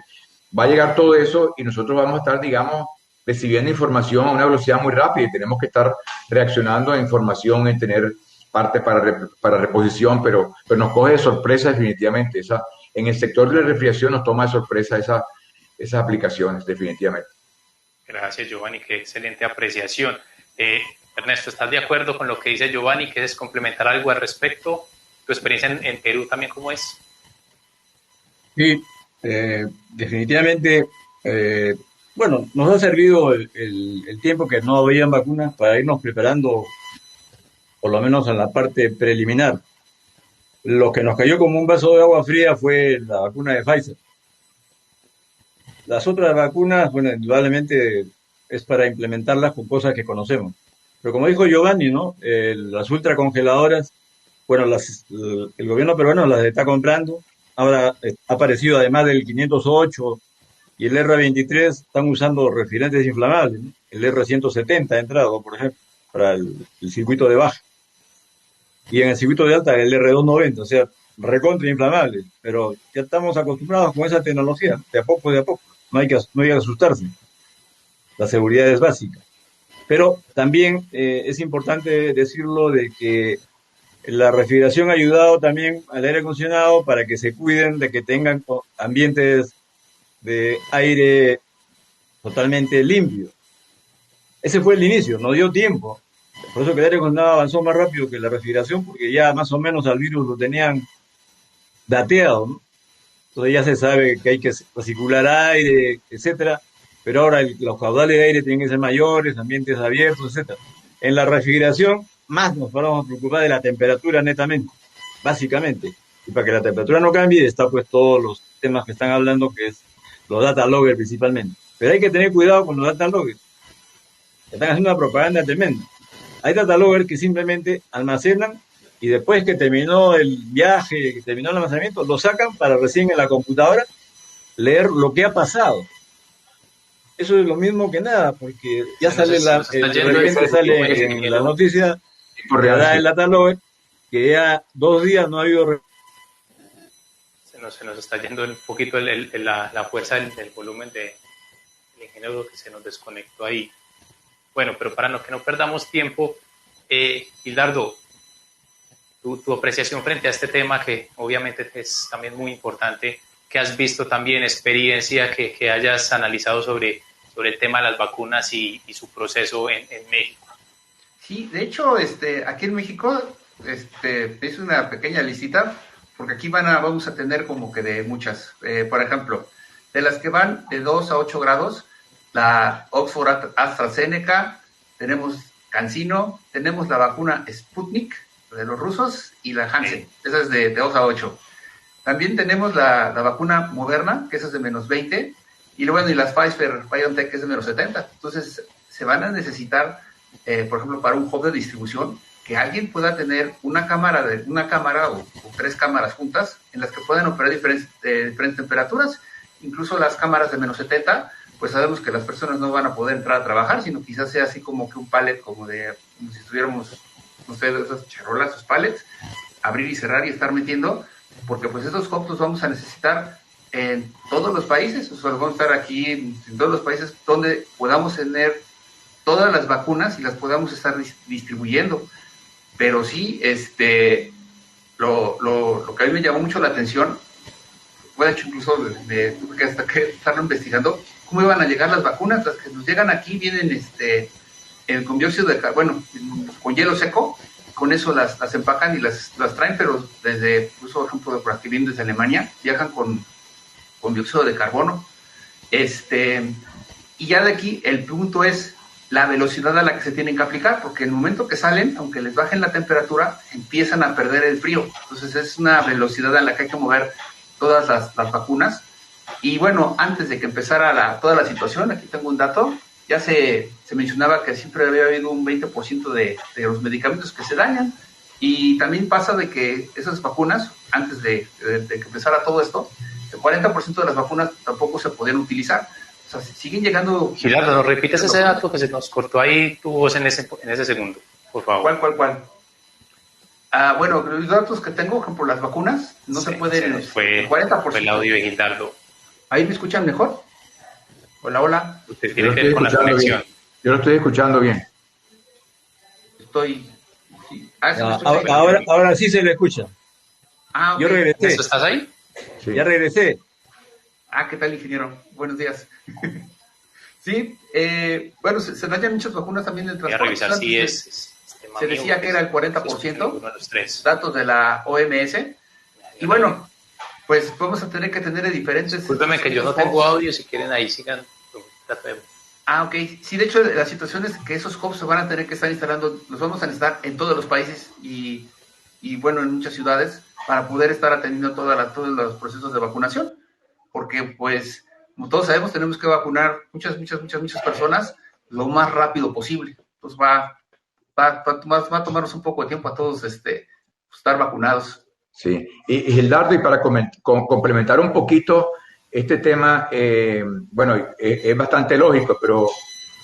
va a llegar todo eso y nosotros vamos a estar, digamos, recibiendo información a una velocidad muy rápida y tenemos que estar reaccionando a información, en tener partes para reposición, pero nos coge de sorpresa definitivamente. En el sector de la refrigeración nos toma de sorpresa esas aplicaciones, definitivamente. Gracias, Giovanni, qué excelente apreciación. Ernesto, ¿estás de acuerdo con lo que dice Giovanni? ¿Quieres complementar algo al respecto? ¿Tu experiencia en Perú también cómo es? Sí, definitivamente, bueno, nos ha servido el tiempo que no habían vacunas para irnos preparando, por lo menos en la parte preliminar. Lo que nos cayó como un vaso de agua fría fue la vacuna de Pfizer. Las otras vacunas, bueno, indudablemente es para implementarlas con cosas que conocemos. Pero como dijo Giovanni, ¿no? Las ultracongeladoras, bueno, el gobierno peruano las está comprando. Ahora ha aparecido además del 508 y el R23, están usando refrigerantes inflamables, ¿no? El R170 ha entrado, por ejemplo, para el circuito de baja. Y en el circuito de alta el R290, o sea, recontra inflamable. Pero ya estamos acostumbrados con esa tecnología, de a poco, de a poco. No hay que asustarse. La seguridad es básica. Pero también es importante decirlo de que la refrigeración ha ayudado también al aire acondicionado para que se cuiden de que tengan ambientes de aire totalmente limpio. Ese fue el inicio, no dio tiempo. Por eso que el aire acondicionado avanzó más rápido que la refrigeración, porque ya más o menos al virus lo tenían dateado, ¿no? Entonces ya se sabe que hay que recircular aire, etcétera, pero ahora los caudales de aire tienen que ser mayores, ambientes abiertos, etcétera. En la refrigeración, más nos vamos a preocupar de la temperatura netamente, básicamente. Y para que la temperatura no cambie, está pues todos los temas que están hablando, que es los data logger principalmente. Pero hay que tener cuidado con los data loggers, que están haciendo una propaganda tremenda. Hay data loggers que simplemente almacenan y después que terminó el viaje, que terminó el almacenamiento, lo sacan para recién en la computadora leer lo que ha pasado. Eso es lo mismo que nada, porque ya sale de repente sale en la noticia, da el data logger, que ya 2 días no ha habido. Se nos está yendo un poquito la fuerza del volumen del ingeniero que se nos desconectó ahí. Bueno, pero para que no perdamos tiempo, Hildardo, tu apreciación frente a este tema, que obviamente es también muy importante, que has visto también, experiencia que hayas analizado sobre el tema de las vacunas y su proceso en México. Sí, de hecho, aquí en México, es una pequeña listita, porque aquí vamos a tener como que de muchas. Por ejemplo, de las que van de 2 a 8 grados, la Oxford AstraZeneca, tenemos CanSino, tenemos la vacuna Sputnik de los rusos y la Hansen, esa es de 2 a 8. También tenemos la vacuna Moderna, que esa es de -20, y luego y las Pfizer-BioNTech, que es de -70. Entonces, se van a necesitar, por ejemplo, para un hub de distribución, que alguien pueda tener una cámara o 3 cámaras juntas en las que puedan operar diferentes temperaturas. Incluso las cámaras de -70, pues sabemos que las personas no van a poder entrar a trabajar, sino quizás sea así como que un pallet, como si estuviéramos, no sé, esas charolas, esos pallets, abrir y cerrar y estar metiendo, porque pues estos hubs los vamos a necesitar en todos los países, o sea, los vamos a estar aquí en todos los países donde podamos tener todas las vacunas y las podamos estar distribuyendo. Pero sí, lo que a mí me llamó mucho la atención, fue de hecho incluso tuve que hasta que estarlo investigando, cómo iban a llegar las vacunas. Las que nos llegan aquí vienen con dióxido de carbono, con hielo seco, con eso las empacan y las traen, pero desde, incluso por ejemplo, por aquí vienen desde Alemania, viajan con dióxido de carbono. Y ya de aquí el punto es la velocidad a la que se tienen que aplicar, porque en el momento que salen, aunque les bajen la temperatura, empiezan a perder el frío. Entonces es una velocidad a la que hay que mover todas las vacunas. Y bueno, antes de que empezara toda la situación, aquí tengo un dato, ya se mencionaba que siempre había habido un 20% de los medicamentos que se dañan, y también pasa de que esas vacunas, antes de que empezara todo esto, el 40% de las vacunas tampoco se podían utilizar. O sea, siguen llegando... Girardo, ¿nos repites ese dato que se nos cortó ahí tu voz en ese segundo, por favor? ¿Cuál? Bueno, los datos que tengo, por ejemplo, las vacunas, no se pueden... Se fue el 40%. Fue el audio de Gildardo. ¿Ahí me escuchan mejor? Hola. Usted tiene que ver con la conexión. Bien. Yo lo estoy escuchando bien. Sí. Ahora sí se le escucha. Okay. Yo regresé. ¿Estás ahí? Sí. Ya regresé. ¿Qué tal, ingeniero? Buenos días. Sí, bueno, se dañan muchas vacunas también en el transporte. Voy a revisar si es se decía que era el 40%, los datos de la OMS. Y bueno, pues vamos a tener que tener diferentes... Discúlpeme que yo no tengo audio, si quieren ahí sigan. Ok. Sí, de hecho, la situación es que esos hubs se van a tener que estar instalando, los vamos a necesitar en todos los países y bueno, en muchas ciudades, para poder estar atendiendo todos los procesos de vacunación. Porque, pues, como todos sabemos, tenemos que vacunar muchas personas lo más rápido posible. Entonces va a tomarnos un poco de tiempo a todos estar vacunados. Sí, y Gildardo, y para complementar un poquito este tema, bueno, es bastante lógico, pero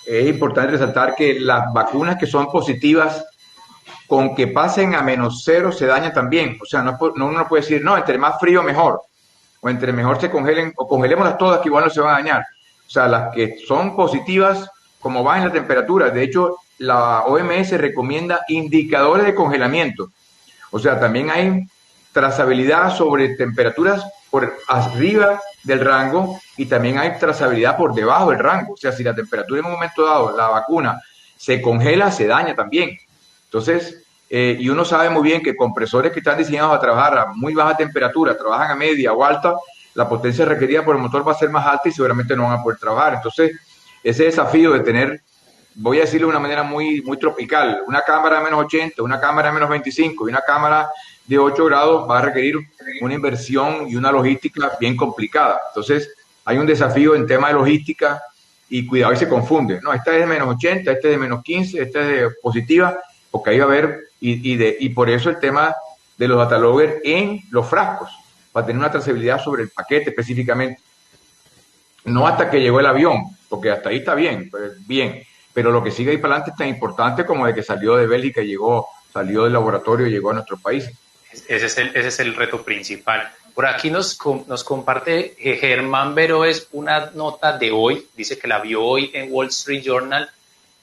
es importante resaltar que las vacunas que son positivas, con que pasen a -0, se dañan también. O sea, uno no puede decir, no, entre más frío mejor, o entre mejor se congelen, o congelémoslas todas que igual no se van a dañar. O sea, las que son positivas, como bajen la temperatura, de hecho, la OMS recomienda indicadores de congelamiento. O sea, también hay trazabilidad sobre temperaturas por arriba del rango y también hay trazabilidad por debajo del rango. O sea, si la temperatura en un momento dado, la vacuna, se congela, se daña también. Entonces, y uno sabe muy bien que compresores que están diseñados a trabajar a muy baja temperatura, trabajan a media o alta, la potencia requerida por el motor va a ser más alta y seguramente no van a poder trabajar. Entonces, ese desafío de tener, voy a decirlo de una manera muy tropical, una cámara de -80, una cámara de -25 y una cámara de 8 grados va a requerir una inversión y una logística bien complicada. Entonces, hay un desafío en tema de logística y cuidado y se confunde. No, esta es de -80, esta es de -15, esta es de positiva, porque ahí va a haber, y por eso el tema de los data loggers en los frascos, para tener una trazabilidad sobre el paquete específicamente. No hasta que llegó el avión, porque hasta ahí está bien, pero lo que sigue ahí para adelante es tan importante como de que salió de Bélgica y salió del laboratorio y llegó a nuestro país. Ese es el reto principal. Por aquí nos comparte Germán Veroes una nota de hoy, dice que la vio hoy en Wall Street Journal,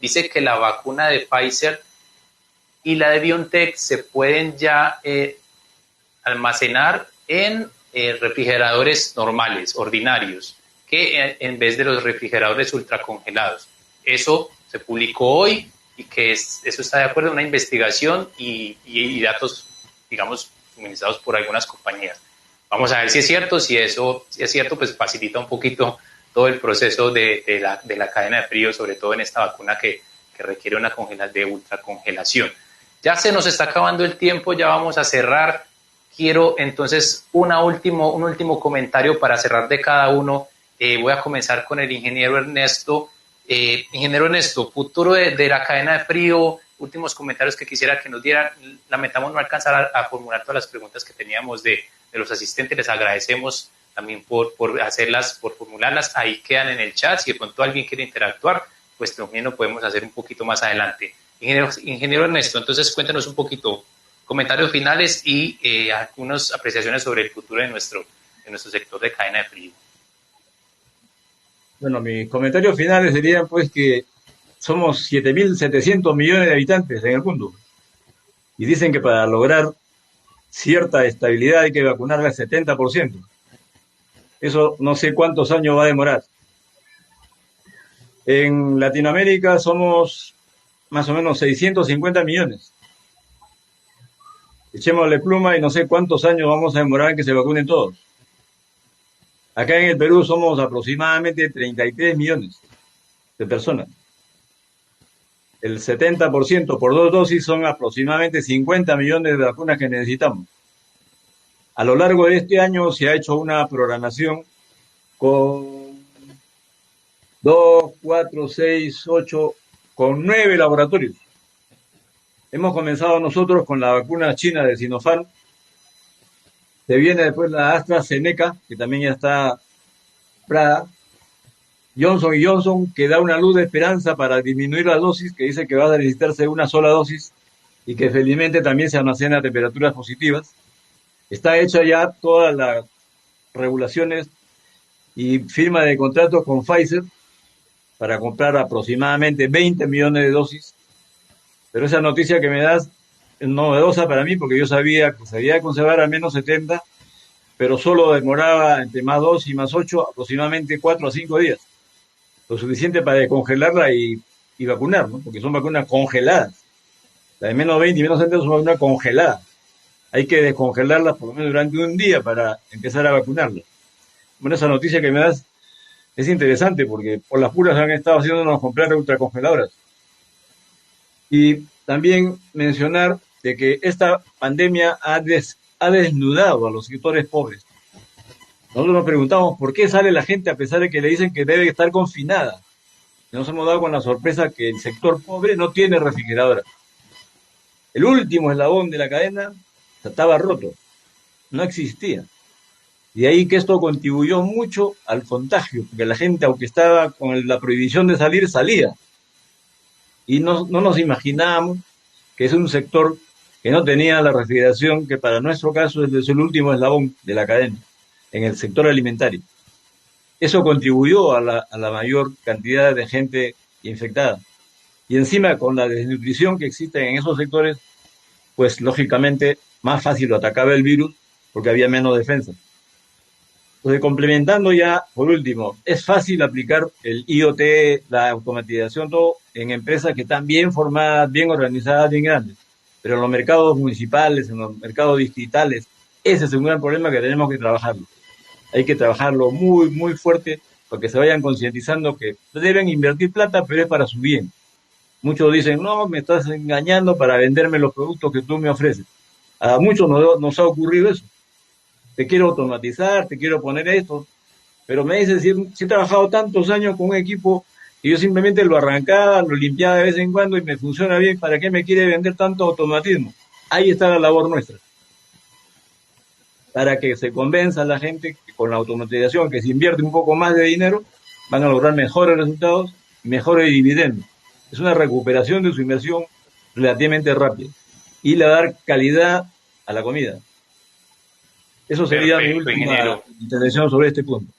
dice que la vacuna de Pfizer y la de BioNTech se pueden ya almacenar en refrigeradores normales, ordinarios, que en vez de los refrigeradores ultracongelados. Eso se publicó hoy y que eso está de acuerdo a una investigación y datos, digamos, suministrados por algunas compañías. Vamos a ver si es cierto. Si eso si es cierto, pues facilita un poquito todo el proceso de la cadena de frío, sobre todo en esta vacuna que requiere una de ultracongelación. Ya se nos está acabando el tiempo, ya vamos a cerrar. Quiero entonces un último comentario para cerrar de cada uno. Voy a comenzar con el ingeniero Ernesto. Ingeniero Ernesto, futuro de la cadena de frío, últimos comentarios que quisiera que nos dieran. Lamentamos no alcanzar a formular todas las preguntas que teníamos de los asistentes. Les agradecemos también por hacerlas, por formularlas. Ahí quedan en el chat. Si de pronto alguien quiere interactuar, pues también lo podemos hacer un poquito más adelante. Ingeniero Ernesto, entonces cuéntenos un poquito, comentarios finales y algunas apreciaciones sobre el futuro de nuestro sector de cadena de frío. Bueno, mis comentarios finales serían pues que somos 7.700 millones de habitantes en el mundo y dicen que para lograr cierta estabilidad hay que vacunar al 70%. Eso no sé cuántos años va a demorar. En Latinoamérica somos más o menos 650 millones. Echémosle pluma y no sé cuántos años vamos a demorar en que se vacunen todos. Acá en el Perú somos aproximadamente 33 millones de personas. El 70% por 2 dosis son aproximadamente 50 millones de vacunas que necesitamos. A lo largo de este año se ha hecho una programación con 2, 4, 6, 8, con 9 laboratorios. Hemos comenzado nosotros con la vacuna china de Sinopharm. Se viene después la AstraZeneca, que también ya está comprada. Johnson & Johnson, que da una luz de esperanza para disminuir la dosis, que dice que va a necesitarse una sola dosis y que felizmente también se almacena a temperaturas positivas. Está hecha ya todas las regulaciones y firma de contratos con Pfizer para comprar aproximadamente 20 millones de dosis. Pero esa noticia que me das es novedosa para mí porque yo sabía que se había de conservar al menos 70, pero solo demoraba entre más 2 y más 8 aproximadamente 4 a 5 días. Lo suficiente para descongelarla y vacunar, ¿no? Porque son vacunas congeladas. La de menos 20 y menos 70 son vacunas congeladas. Hay que descongelarlas por lo menos durante un día para empezar a vacunarlas. Bueno, esa noticia que me das es interesante porque por las puras han estado haciéndonos comprar ultracongeladoras. Y también mencionar de que esta pandemia ha desnudado a los sectores pobres. Nosotros nos preguntamos por qué sale la gente a pesar de que le dicen que debe estar confinada. Nos hemos dado con la sorpresa que el sector pobre no tiene refrigeradora. El último eslabón de la cadena estaba roto, no existía. De ahí que esto contribuyó mucho al contagio, porque la gente, aunque estaba con la prohibición de salir, salía. Y no nos imaginábamos que es un sector que no tenía la refrigeración, que para nuestro caso es el último eslabón de la cadena, en el sector alimentario. Eso contribuyó a la mayor cantidad de gente infectada. Y encima, con la desnutrición que existe en esos sectores, pues lógicamente más fácil lo atacaba el virus porque había menos defensa. Entonces, complementando ya, por último, es fácil aplicar el IoT, la automatización, todo en empresas que están bien formadas, bien organizadas, bien grandes. Pero en los mercados municipales, en los mercados distritales, ese es un gran problema que tenemos que trabajarlo. Hay que trabajarlo muy, muy fuerte para que se vayan concientizando que deben invertir plata, pero es para su bien. Muchos dicen, no, me estás engañando para venderme los productos que tú me ofreces. A muchos nos ha ocurrido eso. Te quiero automatizar, te quiero poner esto, pero me dices, si he trabajado tantos años con un equipo y yo simplemente lo arrancaba, lo limpiaba de vez en cuando y me funciona bien, ¿para qué me quiere vender tanto automatismo? Ahí está la labor nuestra. Para que se convenza a la gente que con la automatización, que se invierte un poco más de dinero, van a lograr mejores resultados y mejores dividendos. Es una recuperación de su inversión relativamente rápida y le va a dar calidad a la comida. Eso sería mi última intervención sobre este punto.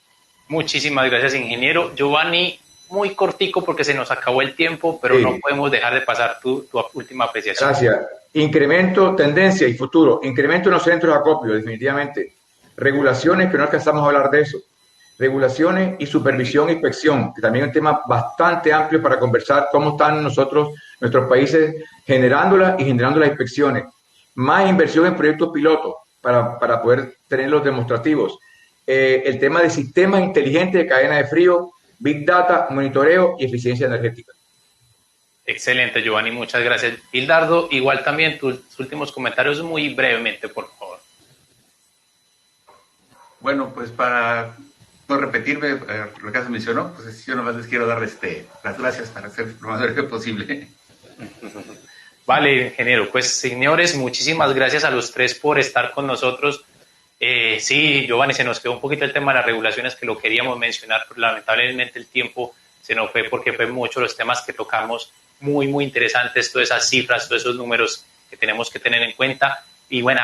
Muchísimas gracias, ingeniero. Giovanni, muy cortico porque se nos acabó el tiempo, pero Sí. no podemos dejar de pasar tu última apreciación. Gracias. Incremento, tendencia y futuro. Incremento en los centros de acopio, definitivamente. Regulaciones, que no alcanzamos a hablar de eso. Regulaciones y supervisión e inspección, que también es un tema bastante amplio para conversar cómo están nuestros países generándolas y generando las inspecciones. Más inversión en proyectos pilotos para poder tener los demostrativos. El tema de sistemas inteligentes de cadena de frío, Big Data, monitoreo y eficiencia energética. Excelente, Giovanni, muchas gracias. Hildardo, igual también tus últimos comentarios muy brevemente, por favor. Bueno, pues para no repetirme lo que se mencionó, pues yo nomás les quiero dar las gracias para hacer lo más breve posible. Vale, ingeniero. Pues, señores, muchísimas gracias a los tres por estar con nosotros. Sí, Giovanni, se nos quedó un poquito el tema de las regulaciones que lo queríamos mencionar, pero lamentablemente el tiempo se nos fue porque fue mucho los temas que tocamos, muy, muy interesantes, todas esas cifras, todos esos números que tenemos que tener en cuenta. Y bueno,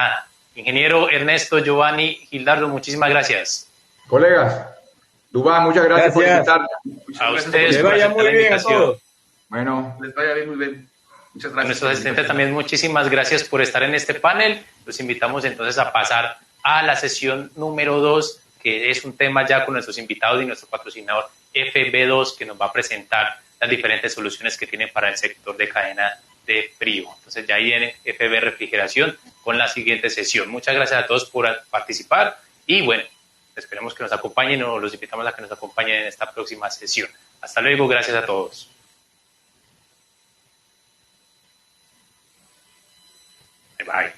ingeniero Ernesto, Giovanni, Gildardo, muchísimas gracias. Colegas, Dubán, muchas gracias por Gracias. invitarnos. A ustedes Que por vaya aceptar muy la bien a invitación. todos. Bueno, Les vaya bien, muy bien. Muchas A gracias. nuestros asistentes también muchísimas gracias por estar en este panel. Los invitamos entonces a pasar a la sesión número 2, que es un tema ya con nuestros invitados y nuestro patrocinador FB2, que nos va a presentar las diferentes soluciones que tienen para el sector de cadena de frío. Entonces ya viene FB Refrigeración con la siguiente sesión. Muchas gracias a todos por participar y bueno, esperemos que nos acompañen o los invitamos a que nos acompañen en esta próxima sesión. Hasta luego, gracias a todos. Bye.